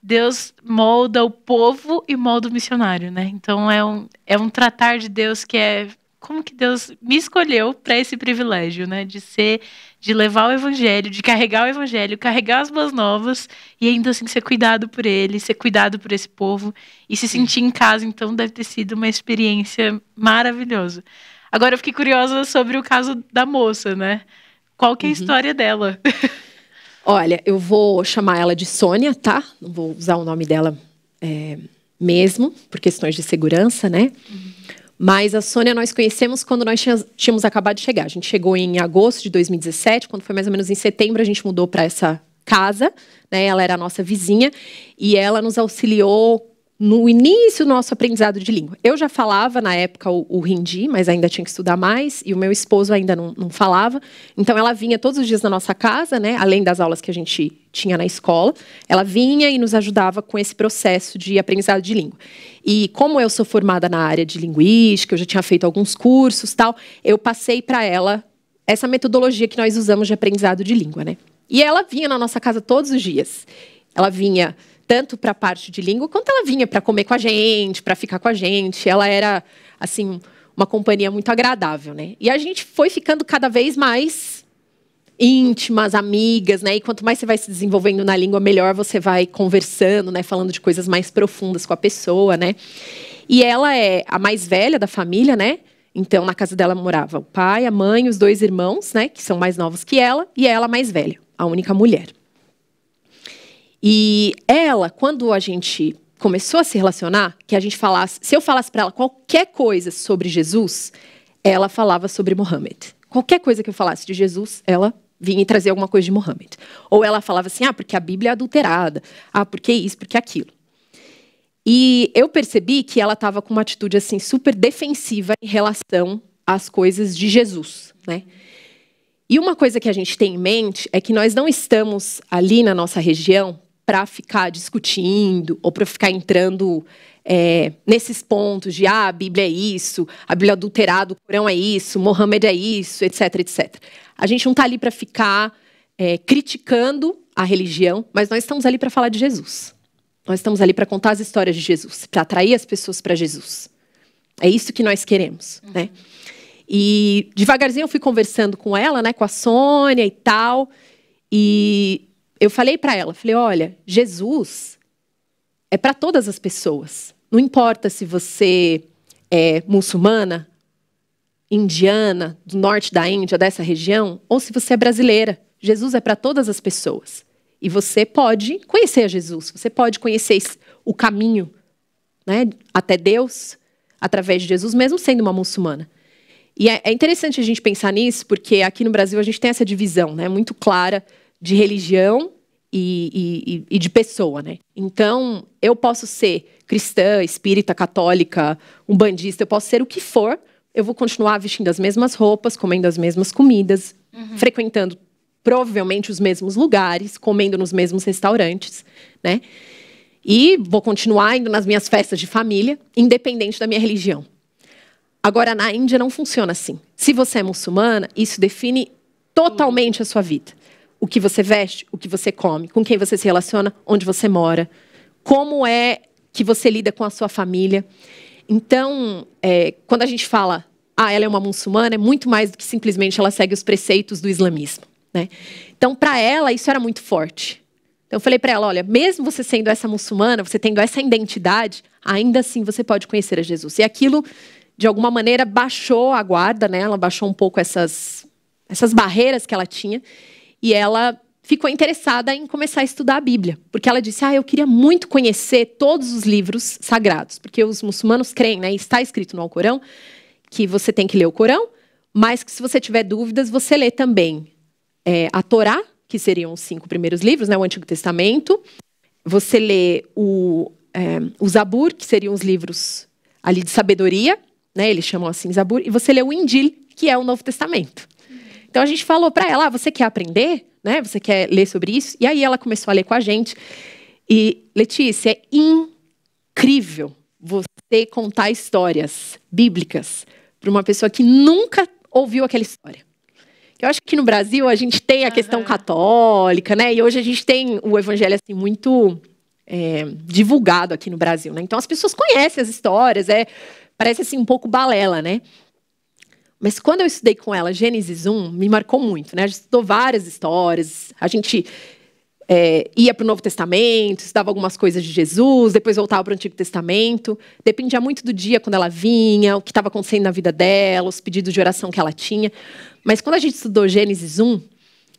Deus molda o povo e molda o missionário, né? Então é um tratar de Deus que é como que Deus me escolheu para esse privilégio, né? De levar o evangelho, de carregar o evangelho, carregar as boas novas e ainda assim ser cuidado por ele, ser cuidado por esse povo e se sentir em casa. Então deve ter sido uma experiência maravilhosa. Agora eu fiquei curiosa sobre o caso da moça, né? Qual que é a história dela? Olha, eu vou chamar ela de Sônia, tá? Não vou usar o nome dela mesmo, por questões de segurança, né? Mas a Sônia nós conhecemos quando nós tínhamos acabado de chegar. A gente chegou em agosto de 2017, quando foi mais ou menos em setembro, a gente mudou para essa casa, né? Ela era a nossa vizinha e ela nos auxiliou no início do nosso aprendizado de língua. Eu já falava, na época, o hindi, mas ainda tinha que estudar mais, e o meu esposo ainda não falava. Então, ela vinha todos os dias na nossa casa, né, além das aulas que a gente tinha na escola. Ela vinha e nos ajudava com esse processo de aprendizado de língua. E como eu sou formada na área de linguística, eu já tinha feito alguns cursos, tal, eu passei para ela essa metodologia que nós usamos de aprendizado de língua, né? E ela vinha na nossa casa todos os dias. Ela vinha tanto para a parte de língua, quanto ela vinha para comer com a gente, para ficar com a gente. Ela era, assim, uma companhia muito agradável, né? E a gente foi ficando cada vez mais íntimas, amigas, né? E quanto mais você vai se desenvolvendo na língua, melhor você vai conversando, né? Falando de coisas mais profundas com a pessoa, né? E ela é a mais velha da família, né? Então, na casa dela morava o pai, a mãe, os 2 irmãos, né? Que são mais novos que ela, e ela a mais velha, a única mulher. E ela, quando a gente começou a se relacionar, que a gente falasse, se eu falasse para ela qualquer coisa sobre Jesus, ela falava sobre Mohammed. Qualquer coisa que eu falasse de Jesus, ela vinha e trazia alguma coisa de Mohammed. Ou ela falava assim, porque a Bíblia é adulterada, porque isso, porque aquilo. E eu percebi que ela estava com uma atitude assim super defensiva em relação às coisas de Jesus, né? E uma coisa que a gente tem em mente é que nós não estamos ali na nossa região para ficar discutindo ou para ficar entrando nesses pontos de a Bíblia é isso, a Bíblia adulterada, o Corão é isso, Mohammed é isso, etc, etc. A gente não está ali para ficar criticando a religião, mas nós estamos ali para falar de Jesus. Nós estamos ali para contar as histórias de Jesus, para atrair as pessoas para Jesus. É isso que nós queremos, né? E devagarzinho eu fui conversando com ela, né, com a Sônia e tal, e eu falei para ela, olha, Jesus é para todas as pessoas. Não importa se você é muçulmana, indiana, do norte da Índia, dessa região, ou se você é brasileira. Jesus é para todas as pessoas. E você pode conhecer a Jesus, você pode conhecer o caminho, né, até Deus, através de Jesus, mesmo sendo uma muçulmana. E é interessante a gente pensar nisso, porque aqui no Brasil a gente tem essa divisão, né, muito clara de religião e de pessoa, né? Então, eu posso ser cristã, espírita, católica, umbandista, eu posso ser o que for, eu vou continuar vestindo as mesmas roupas, comendo as mesmas comidas, frequentando provavelmente os mesmos lugares, comendo nos mesmos restaurantes, né? E vou continuar indo nas minhas festas de família, independente da minha religião. Agora, na Índia não funciona assim. Se você é muçulmana, isso define totalmente a sua vida. O que você veste, o que você come, com quem você se relaciona, onde você mora, como é que você lida com a sua família. Então, quando a gente fala, ela é uma muçulmana, é muito mais do que simplesmente ela segue os preceitos do islamismo, né? Então, para ela, isso era muito forte. Então, eu falei para ela, olha, mesmo você sendo essa muçulmana, você tendo essa identidade, ainda assim você pode conhecer a Jesus. E aquilo, de alguma maneira, baixou a guarda, né? Ela baixou um pouco essas barreiras que ela tinha. E ela ficou interessada em começar a estudar a Bíblia. Porque ela disse, eu queria muito conhecer todos os livros sagrados. Porque os muçulmanos creem, né? Está escrito no Alcorão, que você tem que ler o Corão, mas que se você tiver dúvidas, você lê também a Torá, que seriam os 5 primeiros livros, né? O Antigo Testamento. Você lê o Zabur, que seriam os livros ali de sabedoria, né? Eles chamam assim Zabur. E você lê o Injil, que é o Novo Testamento. Então, a gente falou para ela, você quer aprender? Né? Você quer ler sobre isso? E aí ela começou a ler com a gente. E, Letícia, é incrível você contar histórias bíblicas para uma pessoa que nunca ouviu aquela história. Eu acho que no Brasil a gente tem a questão católica, né? E hoje a gente tem o evangelho assim, muito divulgado aqui no Brasil, né? Então as pessoas conhecem as histórias, parece assim um pouco balela, né? Mas quando eu estudei com ela Gênesis 1, me marcou muito, né? A gente estudou várias histórias, a gente ia para o Novo Testamento, estudava algumas coisas de Jesus, depois voltava para o Antigo Testamento. Dependia muito do dia quando ela vinha, o que estava acontecendo na vida dela, os pedidos de oração que ela tinha. Mas quando a gente estudou Gênesis 1,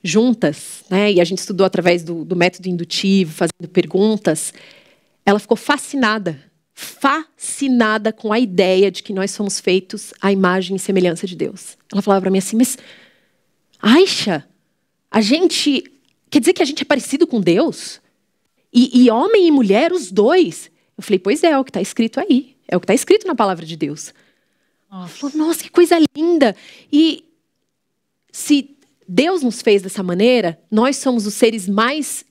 juntas, né, e a gente estudou através do método indutivo, fazendo perguntas, ela ficou fascinada com a ideia de que nós somos feitos à imagem e semelhança de Deus. Ela falava para mim assim, mas Aisha, quer dizer que a gente é parecido com Deus? E homem e mulher, os dois? Eu falei, pois é o que está escrito aí. É o que está escrito na palavra de Deus. Ela falou, nossa, que coisa linda. E se Deus nos fez dessa maneira, nós somos os seres mais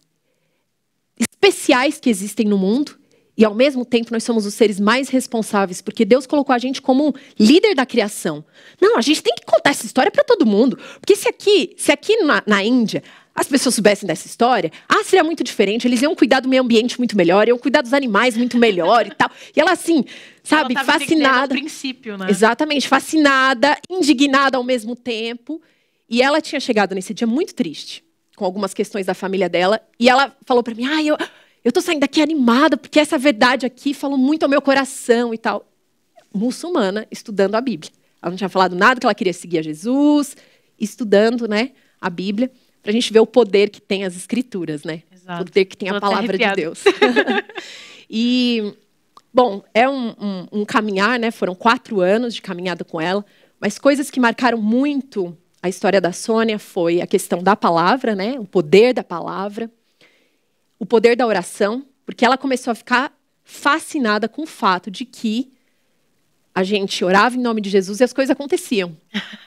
especiais que existem no mundo. E, ao mesmo tempo, nós somos os seres mais responsáveis, porque Deus colocou a gente como um líder da criação. Não, a gente tem que contar essa história para todo mundo. Porque se aqui na Índia as pessoas soubessem dessa história, seria muito diferente. Eles iam cuidar do meio ambiente muito melhor, iam cuidar dos animais muito melhor e tal. E ela, assim, sabe, ela tava fascinada. No princípio, né? Exatamente, fascinada, indignada ao mesmo tempo. E ela tinha chegado nesse dia muito triste, com algumas questões da família dela. E ela falou para mim, eu tô saindo daqui animada, porque essa verdade aqui falou muito ao meu coração e tal. Muçulmana, estudando a Bíblia. Ela não tinha falado nada, que ela queria seguir a Jesus, estudando, né, a Bíblia, para a gente ver o poder que tem as Escrituras, né? Exato. O poder que tem a palavra de Deus. E, bom, é um caminhar, né? Foram 4 anos de caminhada com ela, mas coisas que marcaram muito a história da Sônia foi a questão da palavra, né? O poder da palavra, o poder da oração, porque ela começou a ficar fascinada com o fato de que a gente orava em nome de Jesus e as coisas aconteciam.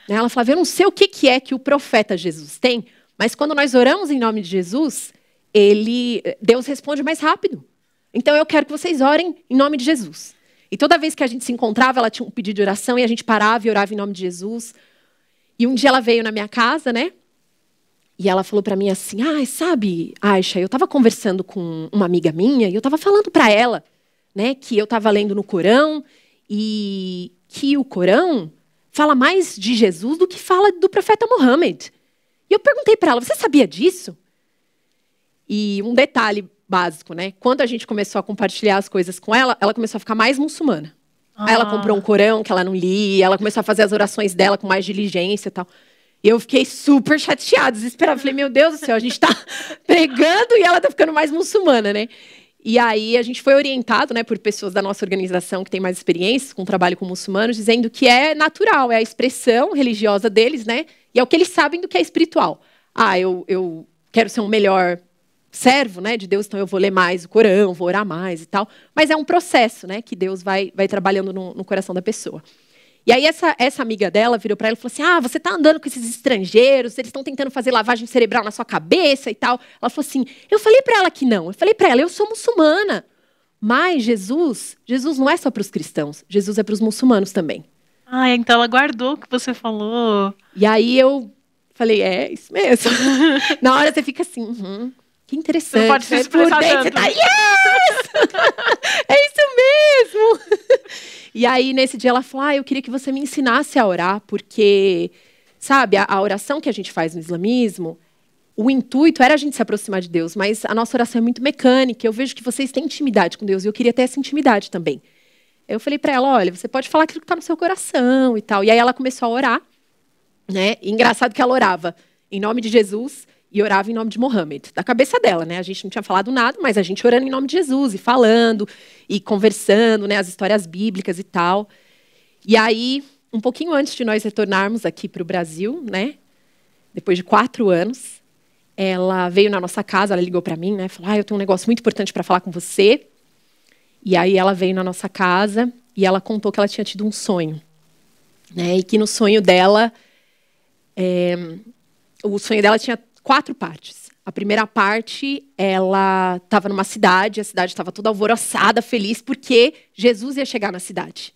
Ela falava, eu não sei o que é que o profeta Jesus tem, mas quando nós oramos em nome de Jesus, Deus responde mais rápido. Então eu quero que vocês orem em nome de Jesus. E toda vez que a gente se encontrava, ela tinha um pedido de oração e a gente parava e orava em nome de Jesus. E um dia ela veio na minha casa, né? E ela falou para mim assim, sabe, Aisha, eu estava conversando com uma amiga minha e eu estava falando para ela, né, que eu estava lendo no Corão e que o Corão fala mais de Jesus do que fala do profeta Muhammad. E eu perguntei para ela, você sabia disso? E um detalhe básico, né? Quando a gente começou a compartilhar as coisas com ela, ela começou a ficar mais muçulmana. Aí ela comprou um Corão que ela não lia, ela começou a fazer as orações dela com mais diligência e tal. E eu fiquei super chateada, desesperada. Falei, meu Deus do céu, a gente está pregando e ela está ficando mais muçulmana, né? E aí a gente foi orientado, né, por pessoas da nossa organização que tem mais experiência com o trabalho com muçulmanos, dizendo que é natural, é a expressão religiosa deles, né? E é o que eles sabem do que é espiritual. Eu quero ser um melhor servo, né, de Deus, então eu vou ler mais o Corão, vou orar mais e tal. Mas é um processo, né, que Deus vai trabalhando no coração da pessoa. E aí essa amiga dela virou para ela e falou assim, você está andando com esses estrangeiros, eles estão tentando fazer lavagem cerebral na sua cabeça e tal. Ela falou assim, eu falei para ela que não. Eu falei para ela, eu sou muçulmana. Mas Jesus não é só para os cristãos, Jesus é para os muçulmanos também. Então ela guardou o que você falou. E aí eu falei, isso mesmo. Na hora você fica assim, que interessante. Não pode se expressar tanto. Você tá, yes! É isso mesmo! E aí, nesse dia, ela falou, eu queria que você me ensinasse a orar, porque, sabe, a oração que a gente faz no islamismo, o intuito era a gente se aproximar de Deus, mas a nossa oração é muito mecânica, eu vejo que vocês têm intimidade com Deus, e eu queria ter essa intimidade também. Eu falei para ela, olha, você pode falar aquilo que está no seu coração e tal. E aí ela começou a orar, né? E engraçado que ela orava em nome de Jesus e orava em nome de Muhammad, da cabeça dela, né? A gente não tinha falado nada, mas a gente orando em nome de Jesus e falando e conversando, né? As histórias bíblicas e tal. E aí, um pouquinho antes de nós retornarmos aqui para o Brasil, né? Depois de 4 anos, ela veio na nossa casa, ela ligou para mim, né? Falou, eu tenho um negócio muito importante para falar com você. E aí ela veio na nossa casa e ela contou que ela tinha tido um sonho, né? E que no sonho dela, o sonho dela tinha 4 partes. A primeira parte, ela estava numa cidade, a cidade estava toda alvoroçada, feliz, porque Jesus ia chegar na cidade.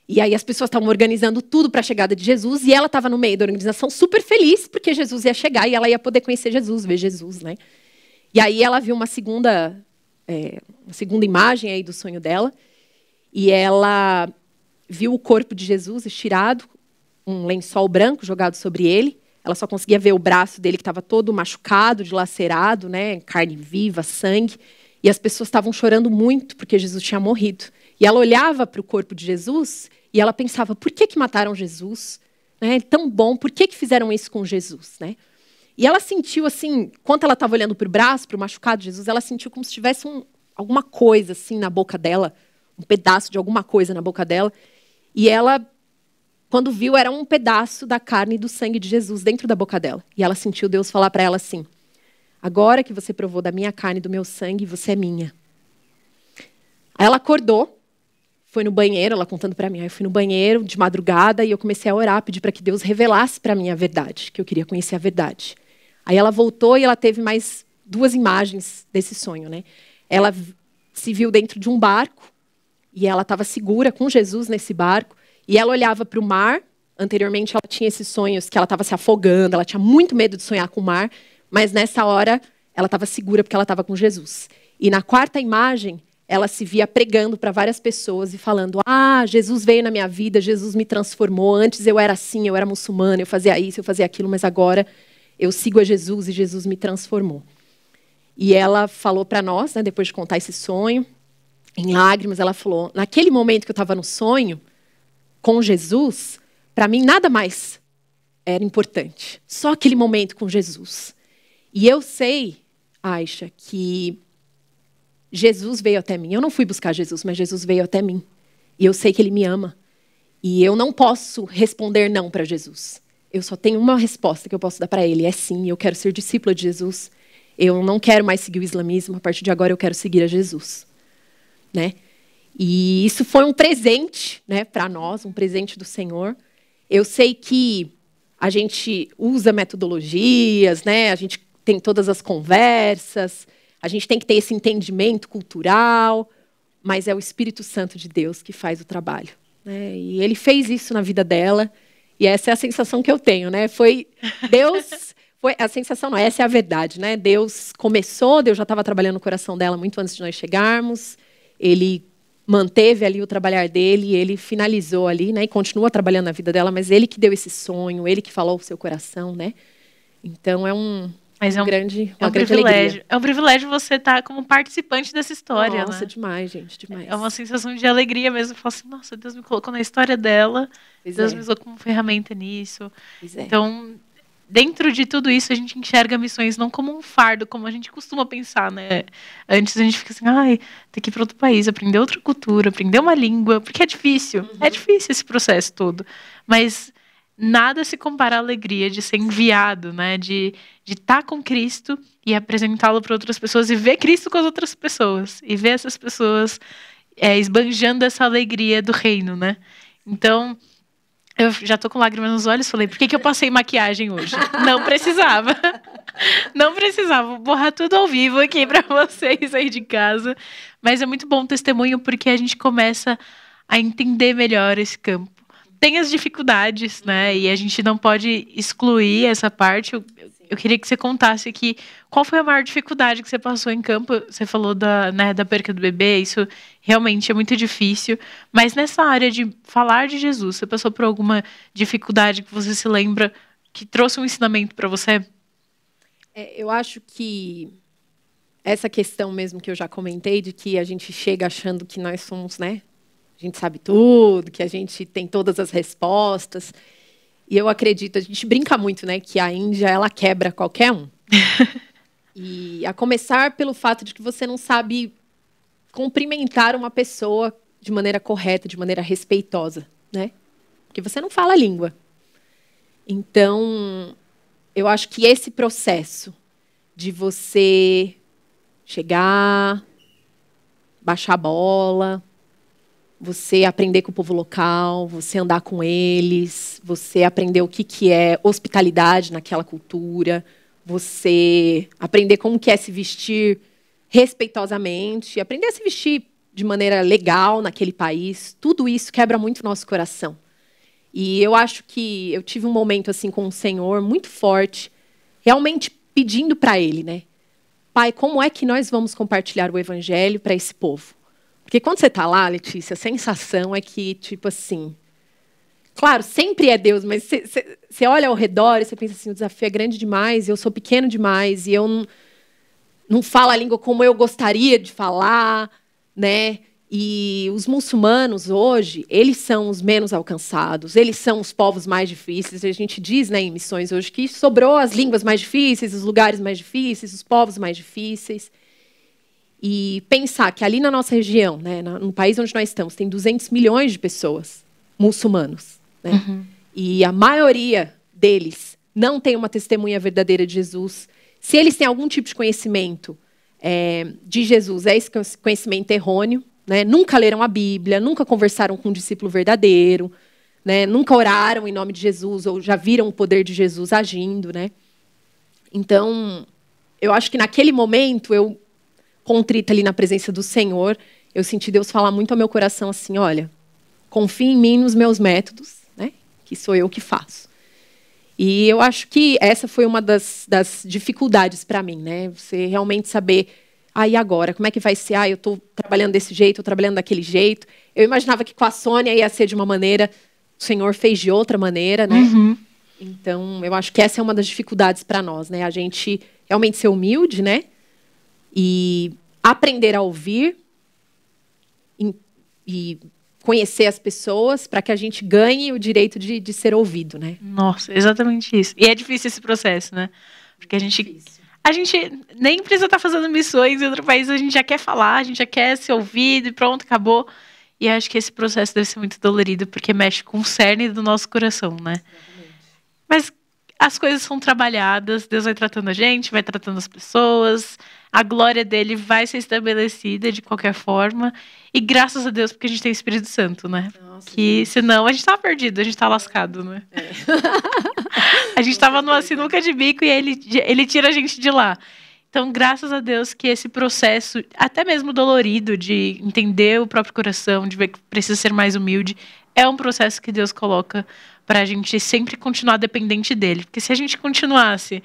E aí as pessoas estavam organizando tudo para a chegada de Jesus, e ela estava no meio da organização super feliz, porque Jesus ia chegar e ela ia poder conhecer Jesus, ver Jesus, né? E aí ela viu uma segunda imagem aí do sonho dela, e ela viu o corpo de Jesus estirado, um lençol branco jogado sobre ele. Ela só conseguia ver o braço dele, que estava todo machucado, dilacerado, né? Carne viva, sangue. E as pessoas estavam chorando muito, porque Jesus tinha morrido. E ela olhava para o corpo de Jesus e ela pensava, por que mataram Jesus? Né? Tão bom, por que fizeram isso com Jesus? Né? E ela sentiu, assim, enquanto ela estava olhando para o braço, para o machucado de Jesus, ela sentiu como se tivesse alguma coisa assim na boca dela, um pedaço de alguma coisa na boca dela. E ela, quando viu, era um pedaço da carne e do sangue de Jesus dentro da boca dela. E ela sentiu Deus falar para ela assim, agora que você provou da minha carne e do meu sangue, você é minha. Aí ela acordou, foi no banheiro, ela contando para mim, aí eu fui no banheiro de madrugada e eu comecei a orar, pedir para que Deus revelasse para mim a verdade, que eu queria conhecer a verdade. Aí ela voltou e ela teve mais 2 imagens desse sonho, né? Ela se viu dentro de um barco e ela estava segura com Jesus nesse barco e ela olhava para o mar. Anteriormente ela tinha esses sonhos que ela estava se afogando, ela tinha muito medo de sonhar com o mar, mas nessa hora ela estava segura porque ela estava com Jesus. E na 4ª imagem, ela se via pregando para várias pessoas e falando, Jesus veio na minha vida, Jesus me transformou, antes eu era assim, eu era muçulmana, eu fazia isso, eu fazia aquilo, mas agora eu sigo a Jesus e Jesus me transformou. E ela falou para nós, né, depois de contar esse sonho, em lágrimas, ela falou, naquele momento que eu estava no sonho, com Jesus, para mim nada mais era importante, só aquele momento com Jesus. E eu sei, Aisha, que Jesus veio até mim. Eu não fui buscar Jesus, mas Jesus veio até mim. E eu sei que Ele me ama. E eu não posso responder não para Jesus. Eu só tenho uma resposta que eu posso dar para Ele. É sim, eu quero ser discípula de Jesus. Eu não quero mais seguir o islamismo. A partir de agora eu quero seguir a Jesus. Né? E isso foi um presente, né, para nós, um presente do Senhor. Eu sei que a gente usa metodologias, né? A gente tem todas as conversas, a gente tem que ter esse entendimento cultural, mas é o Espírito Santo de Deus que faz o trabalho. Né? E Ele fez isso na vida dela, e essa é a sensação que eu tenho. Né? Foi Deus, a sensação não, essa é a verdade. Né? Deus começou, Deus já estava trabalhando no coração dela muito antes de nós chegarmos, Ele manteve ali o trabalhar dele, Ele finalizou ali, né? E continua trabalhando na vida dela, mas Ele que deu esse sonho, Ele que falou ao seu coração. Né? Então uma grande alegria. É um privilégio você estar como participante dessa história. Nossa, né? Demais, gente, demais. É uma sensação de alegria mesmo. Eu falo assim, nossa, Deus me colocou na história dela, Deus me usou como ferramenta nisso. Então, dentro de tudo isso, a gente enxerga missões não como um fardo, como a gente costuma pensar, né? Antes a gente fica assim, tem que ir para outro país, aprender outra cultura, aprender uma língua, porque é difícil. Uhum. É difícil esse processo todo. Mas nada se compara à alegria de ser enviado, né? De estar com Cristo e apresentá-lo para outras pessoas e ver Cristo com as outras pessoas. E ver essas pessoas esbanjando essa alegria do reino, né? Então, eu já tô com lágrimas nos olhos, falei, por que eu passei maquiagem hoje? Não precisava. Não precisava. Vou borrar tudo ao vivo aqui para vocês aí de casa. Mas é muito bom o testemunho porque a gente começa a entender melhor esse campo. Tem as dificuldades, né? E a gente não pode excluir essa parte. Eu queria que você contasse aqui qual foi a maior dificuldade que você passou em campo. Você falou da perca do bebê, isso realmente é muito difícil. Mas nessa área de falar de Jesus, você passou por alguma dificuldade que você se lembra que trouxe um ensinamento para você? Eu acho que essa questão mesmo que eu já comentei, de que a gente chega achando que nós somos, né? A gente sabe tudo, que a gente tem todas as respostas. E eu acredito, a gente brinca muito, né, que a Índia, ela quebra qualquer um. E a começar pelo fato de que você não sabe cumprimentar uma pessoa de maneira correta, de maneira respeitosa, né? Porque você não fala a língua. Então, eu acho que esse processo de você chegar, baixar a bola, você aprender com o povo local, você andar com eles, você aprender o que é hospitalidade naquela cultura, você aprender como que é se vestir respeitosamente, aprender a se vestir de maneira legal naquele país. Tudo isso quebra muito o nosso coração. E eu acho que eu tive um momento assim com o Senhor muito forte, realmente pedindo para Ele, né? Pai, como é que nós vamos compartilhar o evangelho para esse povo? Porque quando você está lá, Letícia, a sensação é que, tipo assim... Claro, sempre é Deus, mas você olha ao redor e você pensa assim, o desafio é grande demais, eu sou pequeno demais, e eu não falo a língua como eu gostaria de falar, né? E os muçulmanos hoje, eles são os menos alcançados, eles são os povos mais difíceis. A gente diz, né, em missões hoje que sobrou as línguas mais difíceis, os lugares mais difíceis, os povos mais difíceis. E pensar que ali na nossa região, né, no país onde nós estamos, tem 200 milhões de pessoas muçulmanos, né? Uhum. E a maioria deles não tem uma testemunha verdadeira de Jesus. Se eles têm algum tipo de conhecimento de Jesus, é esse conhecimento errôneo, né? Nunca leram a Bíblia, nunca conversaram com um discípulo verdadeiro, né? Nunca oraram em nome de Jesus, ou já viram o poder de Jesus agindo, né? Então, eu acho que naquele momento, eu, contrita ali na presença do Senhor, eu senti Deus falar muito ao meu coração assim, olha, confie em mim nos meus métodos, né? Que sou eu que faço. E eu acho que essa foi uma das dificuldades para mim, né? Você realmente saber... e agora? Como é que vai ser? Eu estou trabalhando desse jeito, estou trabalhando daquele jeito. Eu imaginava que com a Sônia ia ser de uma maneira, o Senhor fez de outra maneira, né? Uhum. Então, eu acho que essa é uma das dificuldades para nós, né? A gente realmente ser humilde, né? E aprender a ouvir e conhecer as pessoas para que a gente ganhe o direito de ser ouvido, né? Nossa, exatamente isso. E é difícil esse processo, né? Porque a gente nem precisa estar fazendo missões em outro país, a gente já quer falar, a gente já quer ser ouvido e pronto, acabou. E acho que esse processo deve ser muito dolorido, porque mexe com o cerne do nosso coração, né? Exatamente. Mas as coisas são trabalhadas, Deus vai tratando a gente, vai tratando as pessoas, a glória dele vai ser estabelecida de qualquer forma. E graças a Deus, porque a gente tem o Espírito Santo, né? Nossa, que gente. Senão a gente tava perdido, a gente tá lascado, né? A gente tava numa sinuca de bico e ele tira a gente de lá. Então, graças a Deus que esse processo, até mesmo dolorido, de entender o próprio coração, de ver que precisa ser mais humilde, é um processo que Deus coloca para a gente sempre continuar dependente dele. Porque se a gente continuasse,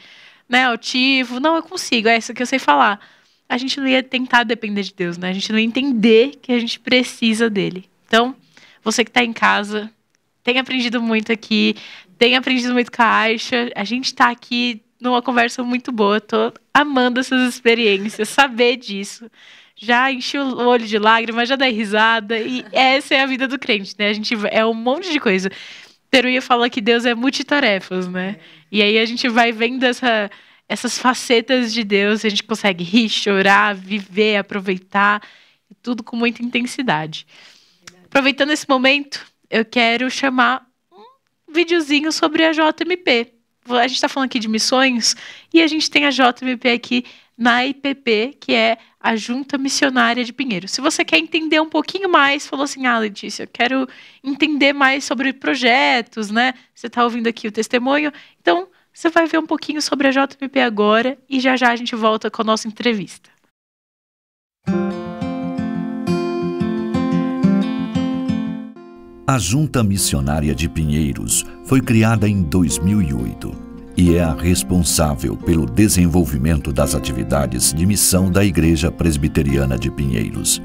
né, altivo, não, eu consigo, é isso que eu sei falar, a gente não ia tentar depender de Deus, né? A gente não ia entender que a gente precisa dele. Então, você que está em casa, tem aprendido muito aqui, tem aprendido muito com a Aisha, a gente está aqui numa conversa muito boa, tô amando essas experiências, saber disso. Já enchi o olho de lágrimas, já dei risada, e essa é a vida do crente, né? A gente é um monte de coisa. Teruya fala que Deus é multitarefas, né? E aí a gente vai vendo essas facetas de Deus, a gente consegue rir, chorar, viver, aproveitar, tudo com muita intensidade. Aproveitando esse momento, eu quero chamar um videozinho sobre a JMP. A gente está falando aqui de missões e a gente tem a JMP aqui na IPP, que é a Junta Missionária de Pinheiros. Se você quer entender um pouquinho mais, falou assim, Letícia, eu quero entender mais sobre projetos, né? Você está ouvindo aqui o testemunho, então você vai ver um pouquinho sobre a JMP agora e já a gente volta com a nossa entrevista. A Junta Missionária de Pinheiros foi criada em 2008 e é a responsável pelo desenvolvimento das atividades de missão da Igreja Presbiteriana de Pinheiros.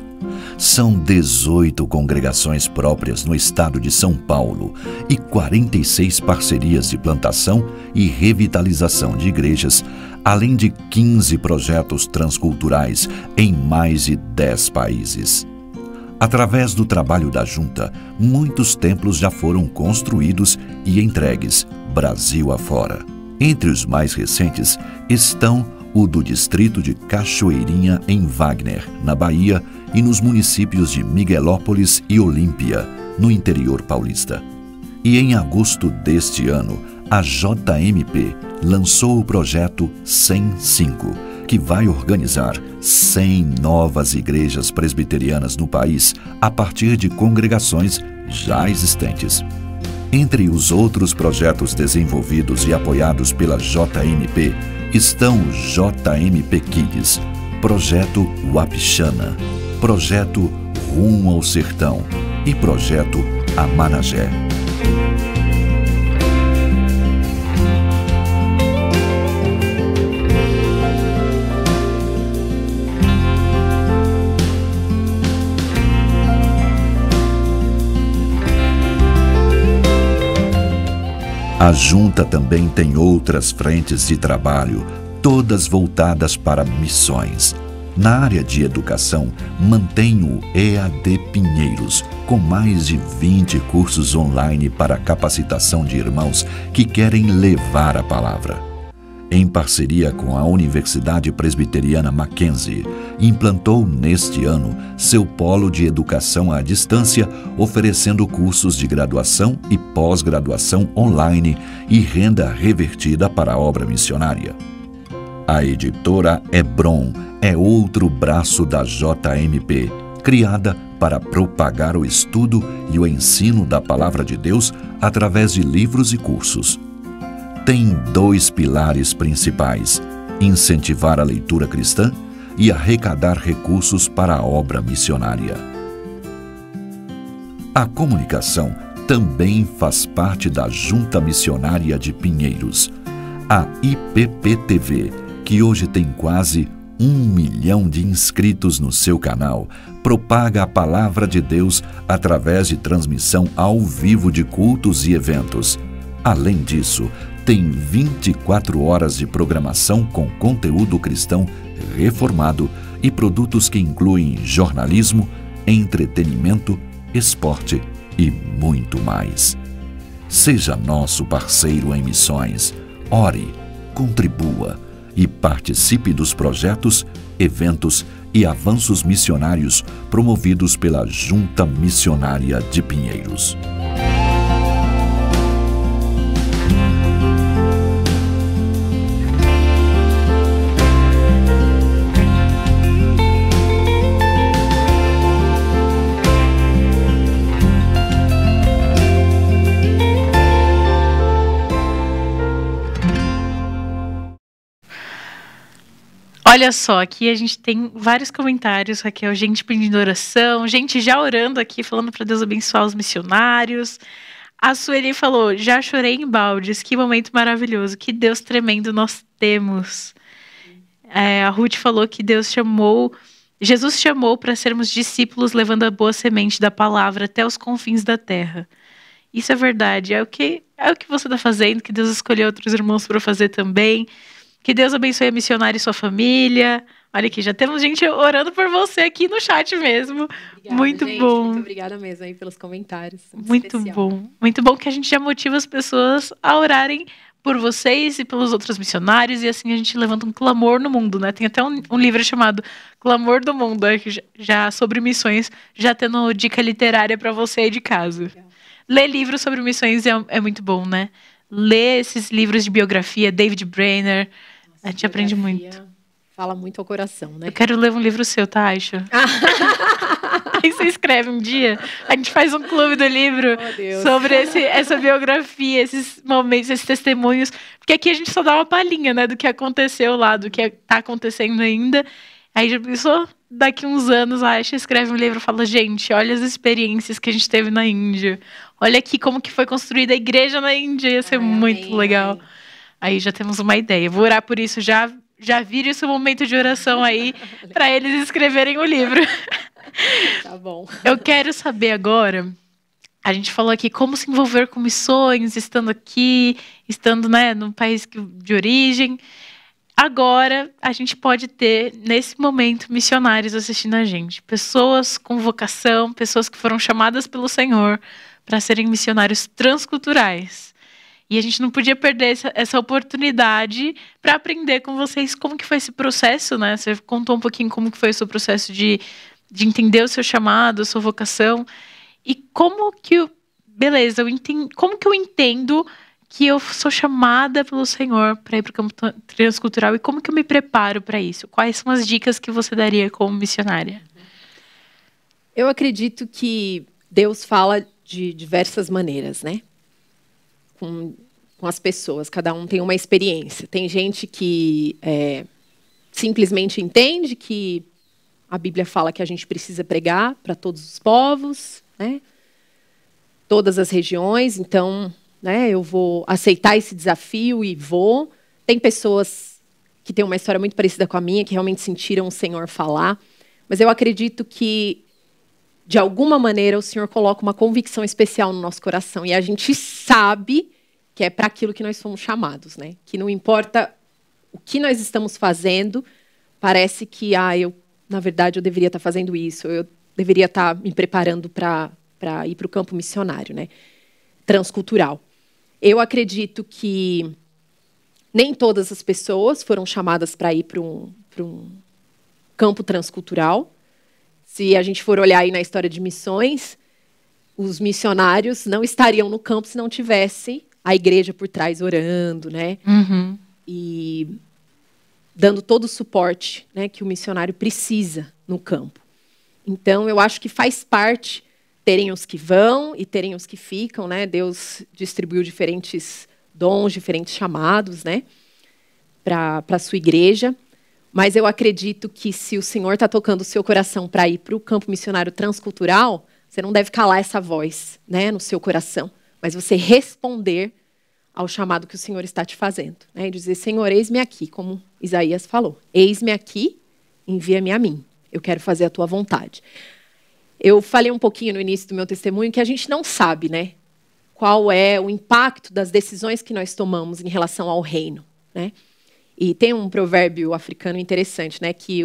São 18 congregações próprias no estado de São Paulo e 46 parcerias de plantação e revitalização de igrejas, além de 15 projetos transculturais em mais de 10 países. Através do trabalho da Junta, muitos templos já foram construídos e entregues, Brasil afora. Entre os mais recentes estão o do distrito de Cachoeirinha, em Wagner, na Bahia, e nos municípios de Miguelópolis e Olímpia, no interior paulista. E em agosto deste ano, a JMP lançou o projeto 105, que vai organizar 100 novas igrejas presbiterianas no país a partir de congregações já existentes. Entre os outros projetos desenvolvidos e apoiados pela JMP estão JMP Kids, Projeto Wapixana, Projeto Rumo ao Sertão e Projeto Amaragé. A Junta também tem outras frentes de trabalho, todas voltadas para missões. Na área de educação, mantém o EAD Pinheiros, com mais de 20 cursos online para capacitação de irmãos que querem levar a palavra. Em parceria com a Universidade Presbiteriana Mackenzie, implantou neste ano seu polo de educação à distância, oferecendo cursos de graduação e pós-graduação online e renda revertida para a obra missionária. A editora Hebron é outro braço da JMP, criada para propagar o estudo e o ensino da Palavra de Deus através de livros e cursos. Tem 2 pilares principais: incentivar a leitura cristã e arrecadar recursos para a obra missionária. A comunicação também faz parte da Junta Missionária de Pinheiros, a IPP-TV, que hoje tem quase 1 milhão de inscritos no seu canal, propaga a Palavra de Deus através de transmissão ao vivo de cultos e eventos. Além disso, tem 24 horas de programação com conteúdo cristão reformado e produtos que incluem jornalismo, entretenimento, esporte e muito mais. Seja nosso parceiro em missões, ore, contribua e participe dos projetos, eventos e avanços missionários promovidos pela Junta Missionária de Pinheiros. Olha só, aqui a gente tem vários comentários, Raquel, gente pedindo oração, gente já orando aqui, falando para Deus abençoar os missionários. A Sueli falou, já chorei em baldes, que momento maravilhoso, que Deus tremendo nós temos. A Ruth falou que Jesus chamou para sermos discípulos, levando a boa semente da palavra até os confins da terra. Isso é verdade, é o que você está fazendo, que Deus escolheu outros irmãos para fazer também. Que Deus abençoe a missionária e sua família. Olha aqui, já temos gente orando por você aqui no chat mesmo. Obrigada, muito gente, bom. Muito obrigada mesmo aí pelos comentários. Muito bom. Muito bom que a gente já motiva as pessoas a orarem por vocês e pelos outros missionários. E assim a gente levanta um clamor no mundo, né? Tem até um livro chamado Clamor do Mundo, já sobre missões, já tendo dica literária para você aí de casa. Legal. Ler livros sobre missões é muito bom, né? Ler esses livros de biografia, David Brainerd. A gente aprende muito. Fala muito ao coração, né? Eu quero ler um livro seu, tá, Aisha? Aí você escreve um dia, a gente faz um clube do livro sobre essa biografia, esses momentos, esses testemunhos. Porque aqui a gente só dá uma palhinha, né, do que aconteceu lá, do que tá acontecendo ainda. Aí já pensou, daqui uns anos, a Aisha escreve um livro e fala, gente, olha as experiências que a gente teve na Índia. Olha aqui como que foi construída a igreja na Índia, ia ser muito legal. Amém. Aí já temos uma ideia. Vou orar por isso, já vire esse momento de oração aí para eles escreverem o livro. Tá bom. Eu quero saber agora, a gente falou aqui como se envolver com missões, estando aqui, estando, né, no país de origem. Agora, a gente pode ter, nesse momento, missionários assistindo a gente. Pessoas com vocação, pessoas que foram chamadas pelo Senhor para serem missionários transculturais. E a gente não podia perder essa oportunidade para aprender com vocês como que foi esse processo, né? Você contou um pouquinho como que foi o seu processo de entender o seu chamado, a sua vocação. E como que... como que eu entendo que eu sou chamada pelo Senhor para ir para o campo transcultural e como que eu me preparo para isso? Quais são as dicas que você daria como missionária? Eu acredito que Deus fala de diversas maneiras, né? Com com as pessoas, cada um tem uma experiência. Tem gente que simplesmente entende que a Bíblia fala que a gente precisa pregar para todos os povos, né? Todas as regiões, então, né, eu vou aceitar esse desafio e vou. Tem pessoas que têm uma história muito parecida com a minha, que realmente sentiram o Senhor falar, mas eu acredito que, de alguma maneira, o Senhor coloca uma convicção especial no nosso coração, e a gente sabe que é para aquilo que nós somos chamados, né? Que não importa o que nós estamos fazendo, parece que, na verdade, eu deveria estar fazendo isso, eu deveria estar me preparando para ir para o campo missionário, né? Transcultural. Eu acredito que nem todas as pessoas foram chamadas para ir para um campo transcultural. Se a gente for olhar aí na história de missões, os missionários não estariam no campo se não tivesse a igreja por trás orando, né? Uhum. E dando todo o suporte, né, que o missionário precisa no campo. Então, eu acho que faz parte terem os que vão e terem os que ficam, né? Deus distribuiu diferentes dons, diferentes chamados, né, para a sua igreja. Mas eu acredito que se o Senhor está tocando o seu coração para ir para o campo missionário transcultural, você não deve calar essa voz, né, no seu coração, mas você responder ao chamado que o Senhor está te fazendo, né, e dizer: Senhor, eis-me aqui, como Isaías falou. Eis-me aqui, envia-me a mim. Eu quero fazer a tua vontade. Eu falei um pouquinho no início do meu testemunho que a gente não sabe, né, qual é o impacto das decisões que nós tomamos em relação ao reino, né? E tem um provérbio africano interessante, né, que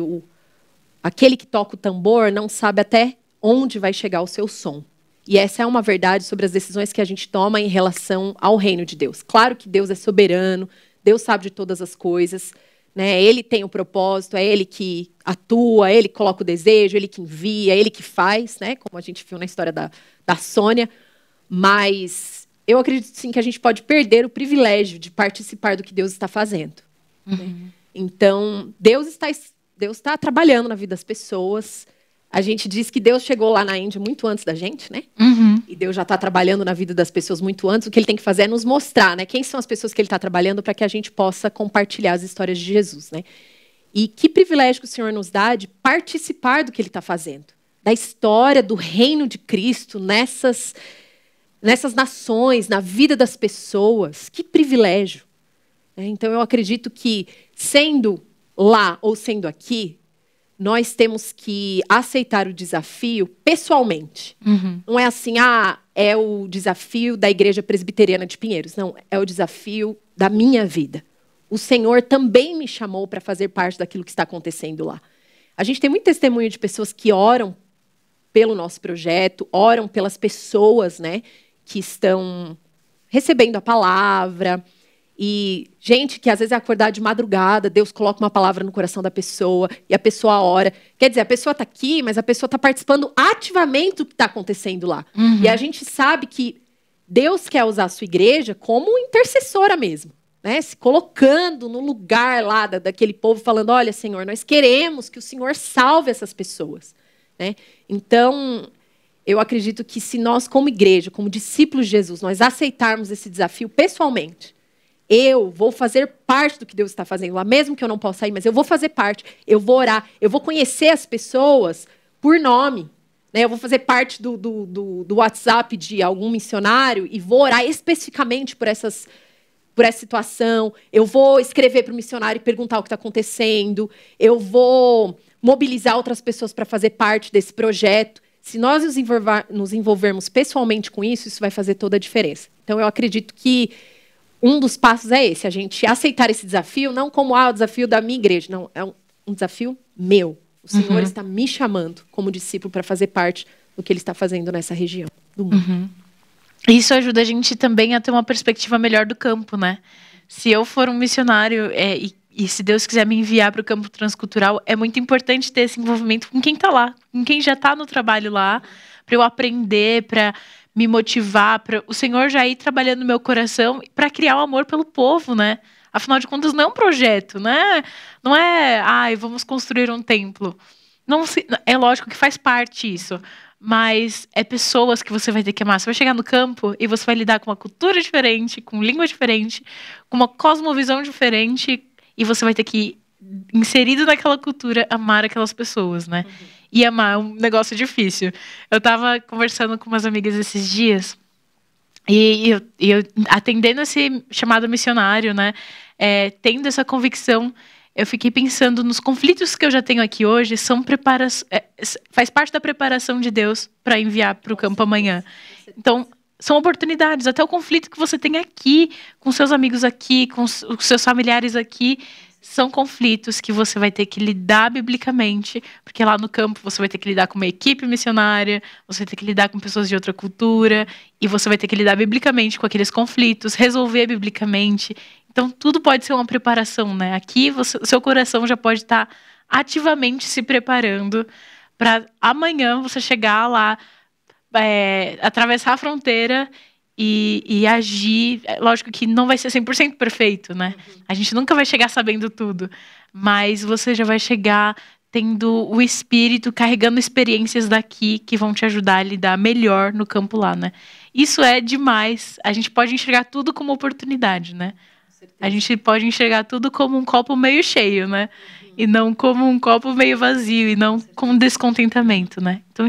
aquele que toca o tambor não sabe até onde vai chegar o seu som. E essa é uma verdade sobre as decisões que a gente toma em relação ao reino de Deus. Claro que Deus é soberano, Deus sabe de todas as coisas, né? Ele tem o propósito, é Ele que atua, é Ele que coloca o desejo, é Ele que envia, é Ele que faz, né? Como a gente viu na história da Sônia. Mas eu acredito sim que a gente pode perder o privilégio de participar do que Deus está fazendo. Uhum. Né? Então, Deus está trabalhando na vida das pessoas. A gente diz que Deus chegou lá na Índia muito antes da gente, né? Uhum. E Deus já está trabalhando na vida das pessoas muito antes. O que Ele tem que fazer é nos mostrar, né, quem são as pessoas que Ele está trabalhando para que a gente possa compartilhar as histórias de Jesus, né? E que privilégio que o Senhor nos dá de participar do que Ele está fazendo, da história do reino de Cristo nessas nações, na vida das pessoas. Que privilégio. Então, eu acredito que, sendo lá ou sendo aqui, nós temos que aceitar o desafio pessoalmente. Uhum. Não é assim, é o desafio da Igreja Presbiteriana de Pinheiros. Não, é o desafio da minha vida. O Senhor também me chamou para fazer parte daquilo que está acontecendo lá. A gente tem muito testemunho de pessoas que oram pelo nosso projeto, oram pelas pessoas, né, que estão recebendo a palavra. E gente que às vezes é acordar de madrugada, Deus coloca uma palavra no coração da pessoa e a pessoa ora. Quer dizer, a pessoa está aqui, mas a pessoa está participando ativamente do que está acontecendo lá. Uhum. E a gente sabe que Deus quer usar a sua igreja como intercessora mesmo, né? Se colocando no lugar lá daquele povo, falando: olha, Senhor, nós queremos que o Senhor salve essas pessoas, né? Então, eu acredito que se nós, como igreja, como discípulos de Jesus, nós aceitarmos esse desafio pessoalmente, eu vou fazer parte do que Deus está fazendo lá, mesmo que eu não possa ir, mas eu vou fazer parte, eu vou orar, eu vou conhecer as pessoas por nome, né? Eu vou fazer parte do WhatsApp de algum missionário e vou orar especificamente por essa situação, eu vou escrever para o missionário e perguntar o que está acontecendo, eu vou mobilizar outras pessoas para fazer parte desse projeto. Se nós nos envolvermos pessoalmente com isso, isso vai fazer toda a diferença. Então, eu acredito que um dos passos é esse, a gente aceitar esse desafio, não como o desafio da minha igreja, não, é um desafio meu. O Senhor está me chamando como discípulo para fazer parte do que Ele está fazendo nessa região do mundo. Uhum. Isso ajuda a gente também a ter uma perspectiva melhor do campo, né? Se eu for um missionário e se Deus quiser me enviar para o campo transcultural, é muito importante ter esse envolvimento com quem está lá, com quem já está no trabalho lá, para eu aprender, para me motivar, para o Senhor já ir trabalhando no meu coração para criar o amor pelo povo, né? Afinal de contas, não é um projeto, né? Não é, vamos construir um templo. Não, é lógico que faz parte isso. mas é pessoas que você vai ter que amar. Você vai chegar no campo e você vai lidar com uma cultura diferente, com língua diferente, com uma cosmovisão diferente, e você vai ter que, inserido naquela cultura, amar aquelas pessoas, né? E amar é um negócio difícil. Eu tava conversando com umas amigas esses dias, e eu atendendo esse chamado missionário, né? Tendo essa convicção, eu fiquei pensando nos conflitos que eu já tenho aqui hoje, faz parte da preparação de Deus para enviar para o campo amanhã. Então, são oportunidades. Até o conflito que você tem aqui, com seus amigos aqui, com os seus familiares aqui, são conflitos que você vai ter que lidar biblicamente, porque lá no campo você vai ter que lidar com uma equipe missionária, você vai ter que lidar com pessoas de outra cultura, e você vai ter que lidar biblicamente com aqueles conflitos, resolver biblicamente. Então, tudo pode ser uma preparação, né? Aqui, o seu coração já pode estar ativamente se preparando para amanhã você chegar lá, atravessar a fronteira e agir. Lógico que não vai ser 100% perfeito, né? A gente nunca vai chegar sabendo tudo, mas você já vai chegar tendo o espírito, carregando experiências daqui que vão te ajudar a lidar melhor no campo lá, né? Isso é demais. A gente pode enxergar tudo como oportunidade, né? A gente pode enxergar tudo como um copo meio cheio, né? E não como um copo meio vazio, e não com descontentamento, né? Então,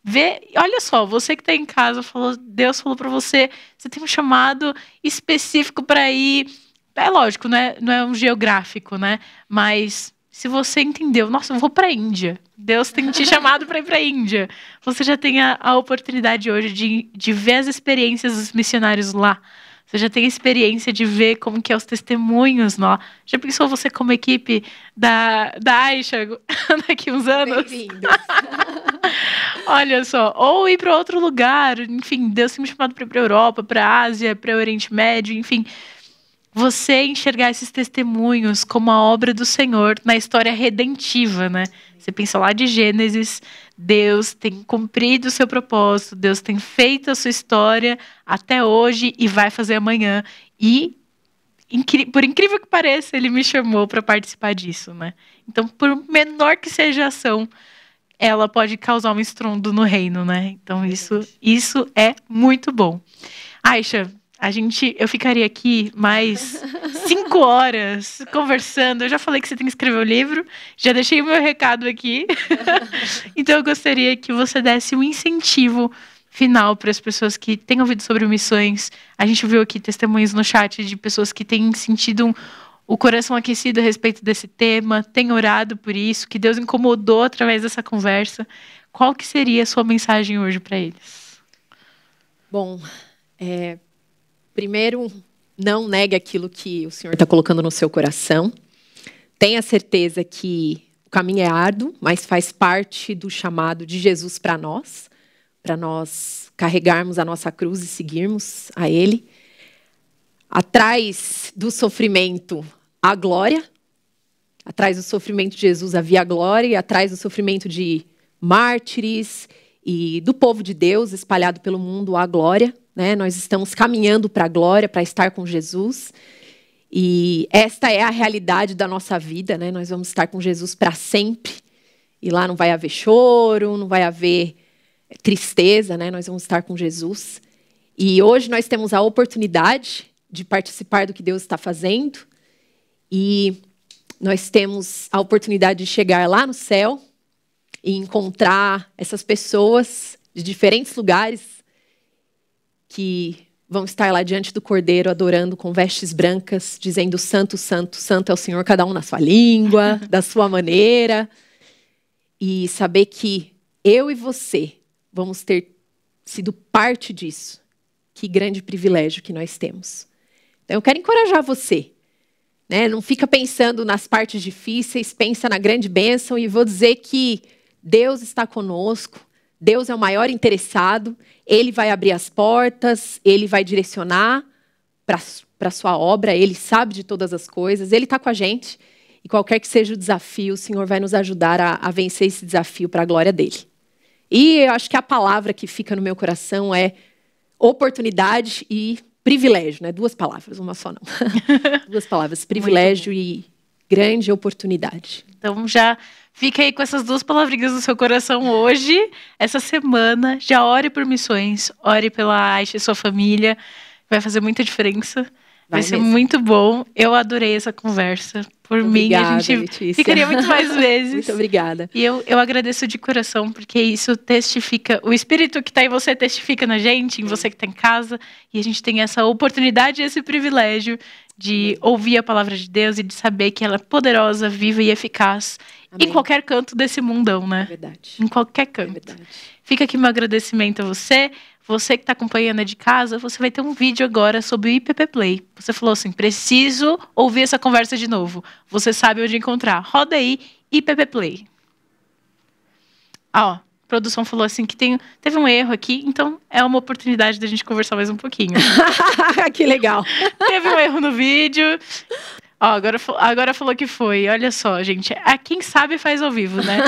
ver... Olha só, você que está em casa, Deus falou para você, você tem um chamado específico para ir... É lógico, né? Não é um geográfico, né? Mas se você entendeu, nossa, eu vou para a Índia. Deus tem te chamado para ir para a Índia. Você já tem a oportunidade hoje de ver as experiências dos missionários lá. Você já tem a experiência de ver como que é os testemunhos lá. Já pensou você como equipe da Aisha daqui uns anos? Bem-vindo. Olha só. Ou ir para outro lugar. Enfim, Deus tem me chamado para ir para a Europa, para a Ásia, para o Oriente Médio. Enfim, você enxergar esses testemunhos como a obra do Senhor na história redentiva, né? Você pensa lá de Gênesis, Deus tem cumprido o seu propósito, Deus tem feito a sua história até hoje e vai fazer amanhã. E, por incrível que pareça, Ele me chamou para participar disso, né? Então, por menor que seja a ação, ela pode causar um estrondo no reino, né? Então, isso é muito bom. Aisha, eu ficaria aqui mais 5 horas conversando. Eu já falei que você tem que escrever o livro, já deixei o meu recado aqui. Então eu gostaria que você desse um incentivo final para as pessoas que têm ouvido sobre missões. A gente viu aqui testemunhos no chat de pessoas que têm sentido o coração aquecido a respeito desse tema, têm orado por isso, que Deus incomodou através dessa conversa. Qual que seria a sua mensagem hoje para eles? Bom, primeiro, não negue aquilo que o Senhor está colocando no seu coração. Tenha certeza que o caminho é árduo, mas faz parte do chamado de Jesus para nós carregarmos a nossa cruz e seguirmos a Ele. Atrás do sofrimento, a glória. Atrás do sofrimento de Jesus havia a glória, e atrás do sofrimento de mártires e do povo de Deus espalhado pelo mundo, a glória. Né? Nós estamos caminhando para a glória, para estar com Jesus. E esta é a realidade da nossa vida. Né? Nós vamos estar com Jesus para sempre. E lá não vai haver choro, não vai haver tristeza. Né? Nós vamos estar com Jesus. E hoje nós temos a oportunidade de participar do que Deus está fazendo. E nós temos a oportunidade de chegar lá no céu e encontrar essas pessoas de diferentes lugares que vão estar lá diante do Cordeiro, adorando com vestes brancas, dizendo santo, santo, santo é o Senhor, cada um na sua língua, da sua maneira. E saber que eu e você vamos ter sido parte disso. Que grande privilégio que nós temos. Então, eu quero encorajar você. Né? Não fica pensando nas partes difíceis, pensa na grande bênção, e vou dizer que Deus está conosco. Deus é o maior interessado, Ele vai abrir as portas, Ele vai direcionar para a sua obra, Ele sabe de todas as coisas, Ele está com a gente. E qualquer que seja o desafio, o Senhor vai nos ajudar a vencer esse desafio para a glória dEle. E eu acho que a palavra que fica no meu coração é oportunidade e privilégio. Né? 2 palavras, uma só não. 2 palavras, privilégio e grande oportunidade. Então já Fica aí com essas 2 palavrinhas no seu coração hoje, essa semana. Já ore por missões, ore pela Aisha e sua família. Vai fazer muita diferença. Vai ser muito bom. Eu adorei essa conversa. Por Obrigada, mim, a gente Letícia. ficaria muito mais vezes. Muito obrigada. E eu agradeço de coração, porque isso testifica, o Espírito que está em você testifica na gente, em você que está em casa, e a gente tem essa oportunidade e esse privilégio de ouvir a palavra de Deus e de saber que ela é poderosa, viva e eficaz. Amém. Em qualquer canto desse mundão, né? É verdade. Em qualquer canto. É verdade. Fica aqui meu agradecimento a você. Você que está acompanhando de casa, você vai ter um vídeo agora sobre o IPP Play. Você falou assim, preciso ouvir essa conversa de novo. Você sabe onde encontrar. Roda aí, IPP Play. Ó, a produção falou assim que teve um erro aqui, então é uma oportunidade da gente conversar mais um pouquinho. Que legal. Teve um erro no vídeo. Ó, agora falou que foi. Olha só, gente. Quem sabe faz ao vivo, né?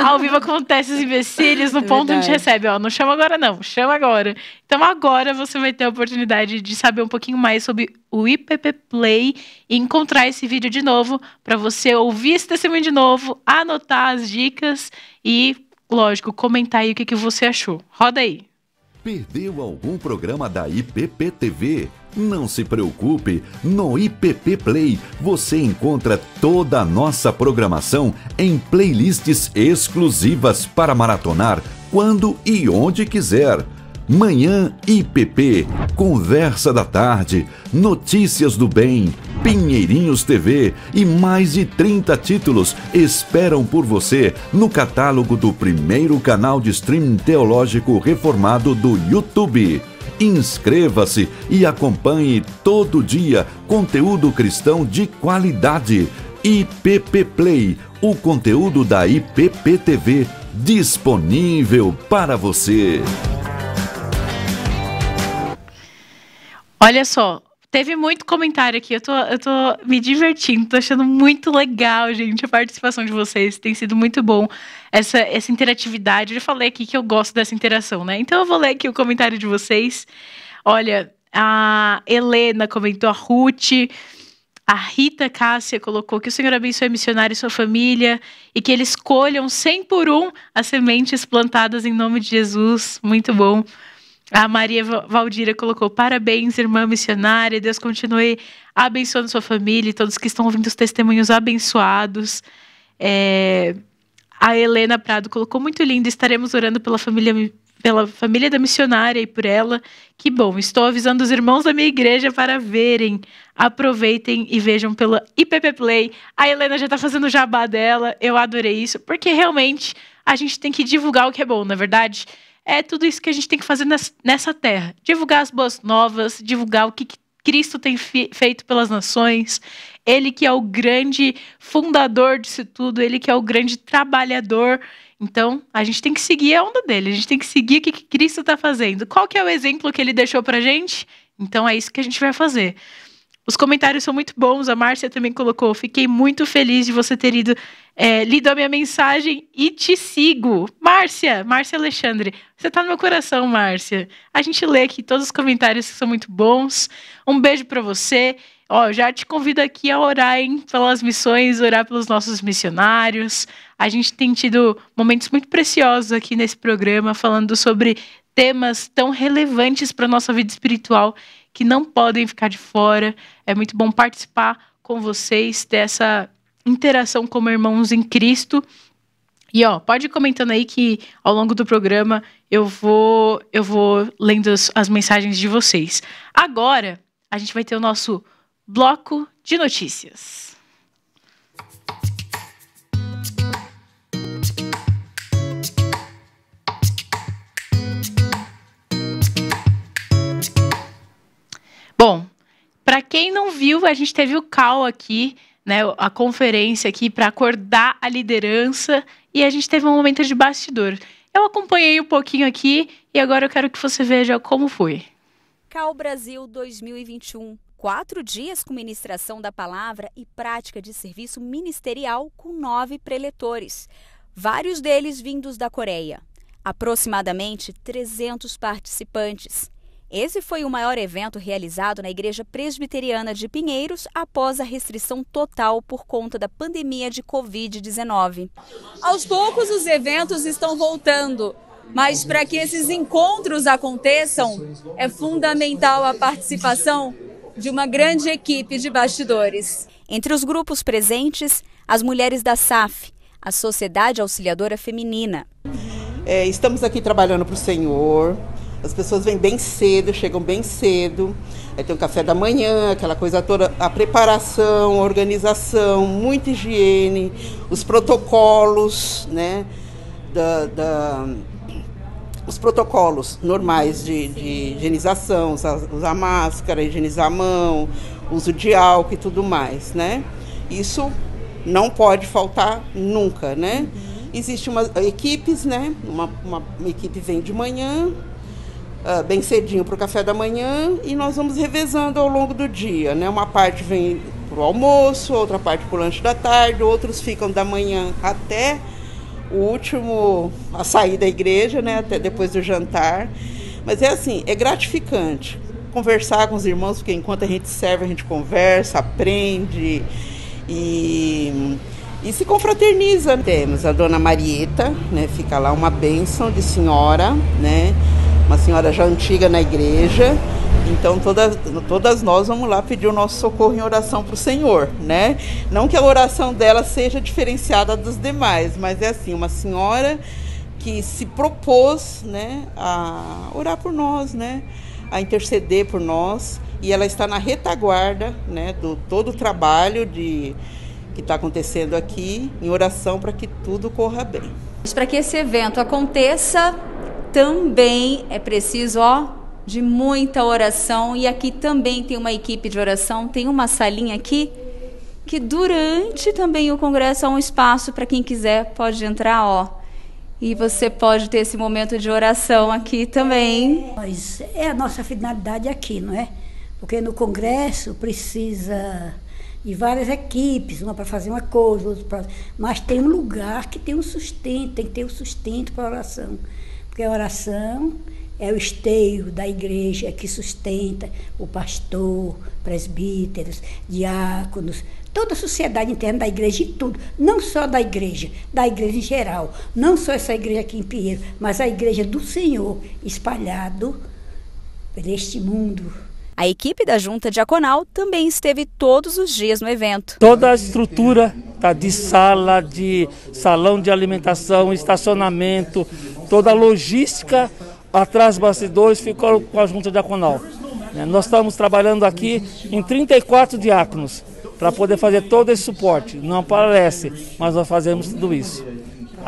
Ao vivo acontece os empecilhos no ponto onde a gente recebe. Ó, não chama agora não, chama agora. Então agora você vai ter a oportunidade de saber um pouquinho mais sobre o IPP Play e encontrar esse vídeo de novo para você ouvir esse testemunho de novo, anotar as dicas e, lógico, comentar aí o que você achou. Roda aí. Perdeu algum programa da IPP TV? Não se preocupe, no IPP Play você encontra toda a nossa programação em playlists exclusivas para maratonar quando e onde quiser. Manhã IPP, Conversa da Tarde, Notícias do Bem, Pinheirinhos TV e mais de 30 títulos esperam por você no catálogo do primeiro canal de streaming teológico reformado do YouTube. Inscreva-se e acompanhe todo dia conteúdo cristão de qualidade. IPP Play, o conteúdo da IPP TV disponível para você. Olha só, teve muito comentário aqui, eu tô me divertindo, tô achando muito legal, gente, a participação de vocês, tem sido muito bom essa interatividade. Eu já falei aqui que eu gosto dessa interação, né? Então eu vou ler aqui o comentário de vocês. Olha, a Helena comentou, a Ruth, a Rita Cássia colocou que o Senhor abençoe a missionária e sua família e que eles colham 100 por 1 as sementes plantadas em nome de Jesus. Muito bom. A Maria Valdira colocou, parabéns, irmã missionária, Deus continue abençoando sua família e todos que estão ouvindo os testemunhos abençoados. A Helena Prado colocou, muito lindo, estaremos orando pela família da missionária e por ela. Que bom, estou avisando os irmãos da minha igreja para verem, aproveitem e vejam pela IPP Play. A Helena já está fazendo o jabá dela, eu adorei isso, porque realmente a gente tem que divulgar o que é bom, na verdade. É tudo isso que a gente tem que fazer nessa terra. Divulgar as boas novas, divulgar o que Cristo tem feito pelas nações. Ele que é o grande fundador disso tudo, ele que é o grande trabalhador. Então, a gente tem que seguir a onda dele, a gente tem que seguir o que Cristo está fazendo. Qual que é o exemplo que ele deixou pra gente? Então, é isso que a gente vai fazer. Os comentários são muito bons, a Márcia também colocou, fiquei muito feliz de você ter lido a minha mensagem e te sigo. Márcia Alexandre, você tá no meu coração, Márcia. A gente lê aqui todos os comentários que são muito bons. Um beijo para você. Ó, já te convido aqui a orar, hein, pelas missões, orar pelos nossos missionários. A gente tem tido momentos muito preciosos aqui nesse programa, falando sobre temas tão relevantes para a nossa vida espiritual, que não podem ficar de fora. É muito bom participar com vocês, ter essa interação como irmãos em Cristo. E ó, pode ir comentando aí que ao longo do programa eu vou lendo as mensagens de vocês. Agora, a gente vai ter o nosso bloco de notícias. Bom, para quem não viu, a gente teve o call aqui, né, a conferência aqui para acordar a liderança e a gente teve um momento de bastidor. Eu acompanhei um pouquinho aqui e agora eu quero que você veja como foi. Call Brasil 2021. 4 dias com ministração da palavra e prática de serviço ministerial com 9 preletores, vários deles vindos da Coreia. Aproximadamente 300 participantes. Esse foi o maior evento realizado na Igreja Presbiteriana de Pinheiros após a restrição total por conta da pandemia de Covid-19. Aos poucos os eventos estão voltando, mas para que esses encontros aconteçam, é fundamental a participação de uma grande equipe de bastidores. Entre os grupos presentes, as mulheres da SAF, a Sociedade Auxiliadora Feminina. Estamos aqui trabalhando para o Senhor, as pessoas vêm bem cedo, chegam bem cedo, aí tem o café da manhã, aquela coisa toda, a preparação, a organização, muita higiene, os protocolos, né, os protocolos normais de higienização, usar máscara, higienizar a mão, uso de álcool e tudo mais, né? Isso não pode faltar nunca, né? Existem equipes, né? Uma equipe vem de manhã, bem cedinho para o café da manhã, e nós vamos revezando ao longo do dia, né? Uma parte vem para o almoço, outra parte para o lanche da tarde, outros ficam da manhã até a sair da igreja, né, até depois do jantar. Mas é assim, é gratificante conversar com os irmãos, porque enquanto a gente serve, a gente conversa, aprende e se confraterniza. Temos a dona Marieta, né, fica lá uma bênção de senhora, né, uma senhora já antiga na igreja. Então todas nós vamos lá pedir o nosso socorro em oração para o Senhor, né? Não que a oração dela seja diferenciada dos demais, mas é assim, uma senhora que se propôs, né, a orar por nós, né, a interceder por nós, e ela está na retaguarda, né, do todo o trabalho que está acontecendo aqui, em oração para que tudo corra bem. Para que esse evento aconteça, também é preciso, de muita oração, e aqui também tem uma equipe de oração, tem uma salinha aqui, que durante também o congresso há um espaço para quem quiser, pode entrar, e você pode ter esse momento de oração aqui também. Mas é a nossa finalidade aqui, não é? Porque no congresso precisa de várias equipes, uma para fazer uma coisa, outra para... Mas tem um lugar que tem um sustento, tem que ter um sustento para a oração, porque a oração é o esteio da igreja que sustenta o pastor, presbíteros, diáconos, toda a sociedade interna da igreja e tudo. Não só da igreja em geral. Não só essa igreja aqui em Pinheiro, mas a igreja do Senhor espalhado por este mundo. A equipe da Junta Diaconal também esteve todos os dias no evento. Toda a estrutura de sala, de salão de alimentação, estacionamento, toda a logística atrás dos bastidores ficou com a Junta Diaconal. Nós estamos trabalhando aqui em 34 diáconos para poder fazer todo esse suporte. Não aparece, mas nós fazemos tudo isso.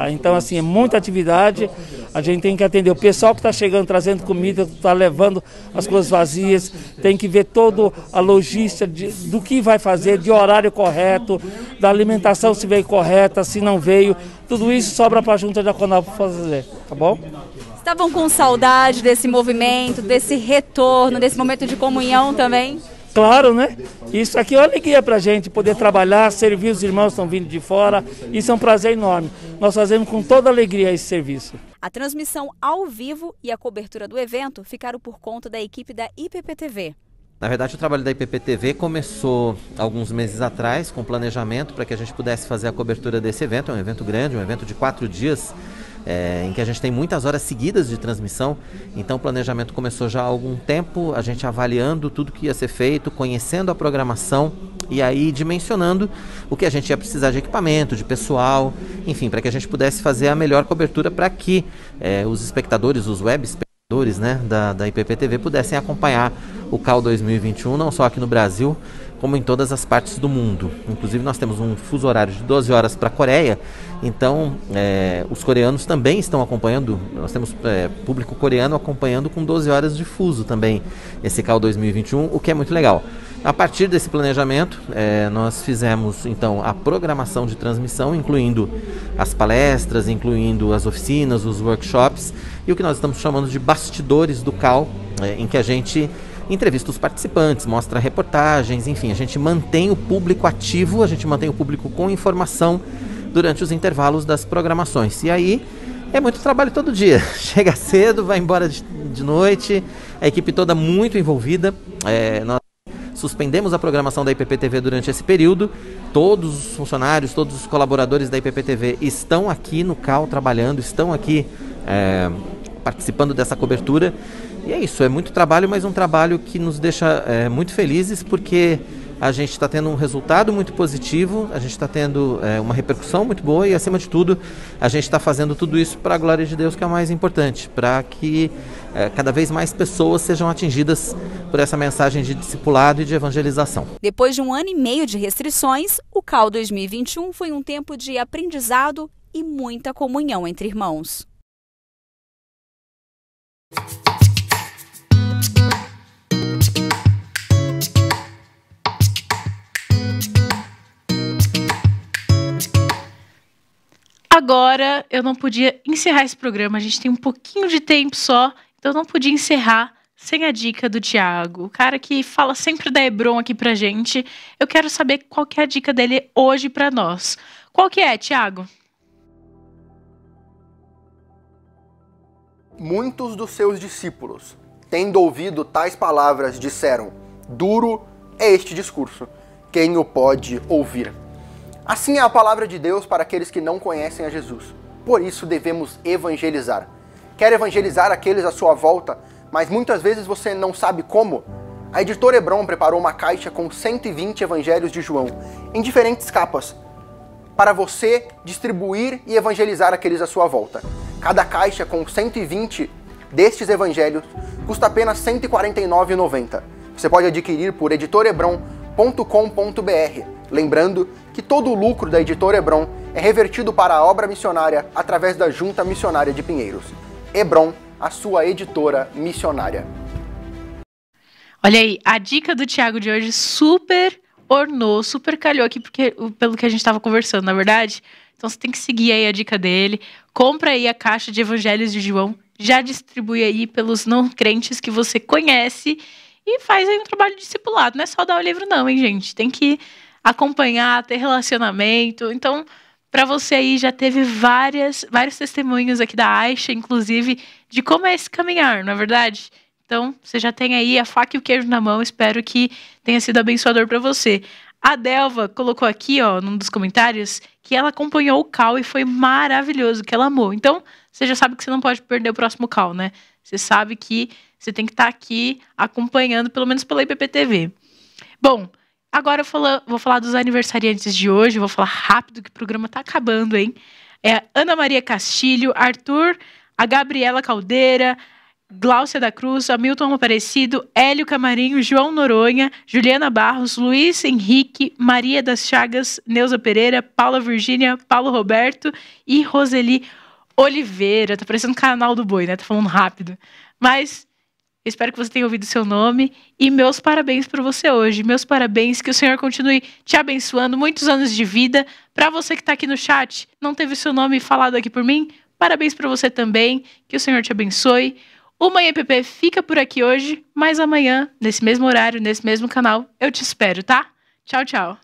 Então, assim, é muita atividade. A gente tem que atender o pessoal que está chegando, trazendo comida, está levando as coisas vazias. Tem que ver toda a logística do que vai fazer, de horário correto, da alimentação se veio correta, se não veio. Tudo isso sobra para a Junta Diaconal para fazer, tá bom? Estavam com saudade desse movimento, desse retorno, desse momento de comunhão também? Claro, né? Isso aqui é uma alegria para a gente poder trabalhar, servir os irmãos que estão vindo de fora. Isso é um prazer enorme. Nós fazemos com toda alegria esse serviço. A transmissão ao vivo e a cobertura do evento ficaram por conta da equipe da IPPTV. Na verdade, o trabalho da IPPTV começou alguns meses atrás com planejamento para que a gente pudesse fazer a cobertura desse evento. É um evento grande, um evento de 4 dias. Em que a gente tem muitas horas seguidas de transmissão, então o planejamento começou já há algum tempo, a gente avaliando tudo que ia ser feito, conhecendo a programação e aí dimensionando o que a gente ia precisar de equipamento, de pessoal, enfim, para que a gente pudesse fazer a melhor cobertura para que os espectadores, os web espectadores, né, da IPPTV pudessem acompanhar o CAL 2021, não só aqui no Brasil, como em todas as partes do mundo. Inclusive nós temos um fuso horário de 12 horas para a Coreia, então os coreanos também estão acompanhando, nós temos público coreano acompanhando com 12 horas de fuso também esse CAL 2021, o que é muito legal. A partir desse planejamento, nós fizemos então a programação de transmissão, incluindo as palestras, incluindo as oficinas, os workshops e o que nós estamos chamando de bastidores do CAL, em que a gente entrevista os participantes, mostra reportagens, enfim, a gente mantém o público ativo, a gente mantém o público com informação durante os intervalos das programações. E aí É muito trabalho todo dia. Chega cedo, vai embora de noite, a equipe toda muito envolvida. Nós suspendemos a programação da IPP-TV durante esse período. Todos os funcionários, todos os colaboradores da IPP-TV estão aqui no CAU trabalhando, estão aqui participando dessa cobertura. E é isso, é muito trabalho, mas um trabalho que nos deixa muito felizes, porque a gente está tendo um resultado muito positivo, a gente está tendo uma repercussão muito boa e, acima de tudo, a gente está fazendo tudo isso para a glória de Deus, que é o mais importante, para que cada vez mais pessoas sejam atingidas por essa mensagem de discipulado e de evangelização. Depois de 1 ano e meio de restrições, o CAU 2021 foi um tempo de aprendizado e muita comunhão entre irmãos. Agora, eu não podia encerrar esse programa, a gente tem um pouquinho de tempo só, então eu não podia encerrar sem a dica do Thiago, o cara que fala sempre da Hebron aqui pra gente. Eu quero saber qual que é a dica dele hoje pra nós. Qual que é, Thiago? Muitos dos seus discípulos, tendo ouvido tais palavras, disseram: duro é este discurso, quem o pode ouvir? Assim é a palavra de Deus para aqueles que não conhecem a Jesus. Por isso devemos evangelizar. Quer evangelizar aqueles à sua volta, mas muitas vezes você não sabe como? A editora Hebron preparou uma caixa com 120 evangelhos de João, em diferentes capas, para você distribuir e evangelizar aqueles à sua volta. Cada caixa com 120 destes evangelhos custa apenas R$ 149,90. Você pode adquirir por editorebron.com.br. Lembrando que todo o lucro da Editora Hebron é revertido para a obra missionária através da Junta Missionária de Pinheiros. Hebron, a sua editora missionária. Olha aí, a dica do Thiago de hoje super ornou, super calhou aqui, pelo que a gente estava conversando, na verdade. Então você tem que seguir aí a dica dele, compra aí a caixa de Evangelhos de João, já distribui aí pelos não crentes que você conhece e faz aí um trabalho discipulado. Não é só dar o livro não, hein, gente? Tem que acompanhar, ter relacionamento. Então, para você aí, já teve vários testemunhos aqui da Aisha, inclusive, de como é esse caminhar, não é verdade? Então, você já tem aí a faca e o queijo na mão. Espero que tenha sido abençoador para você. A Delva colocou aqui, ó, num dos comentários, que ela acompanhou o CAU e foi maravilhoso, que ela amou. Então, você já sabe que você não pode perder o próximo CAU, né? Você sabe que você tem que estar aqui acompanhando, pelo menos pela IPP-TV. Bom, agora eu vou falar dos aniversariantes de hoje, vou falar rápido que o programa tá acabando, hein? É a Ana Maria Castilho, Arthur, a Gabriela Caldeira, Gláucia da Cruz, Hamilton Aparecido, Hélio Camarinho, João Noronha, Juliana Barros, Luiz Henrique, Maria das Chagas, Neuza Pereira, Paula Virgínia, Paulo Roberto e Roseli Oliveira. Tá parecendo o canal do Boi, né? Tá falando rápido. Mas eu espero que você tenha ouvido seu nome e meus parabéns para você hoje. Meus parabéns, que o Senhor continue te abençoando, muitos anos de vida. Para você que está aqui no chat, não teve seu nome falado aqui por mim, parabéns para você também, que o Senhor te abençoe. O Manhã EPP fica por aqui hoje, mas amanhã, nesse mesmo horário, nesse mesmo canal, eu te espero, tá? Tchau, tchau.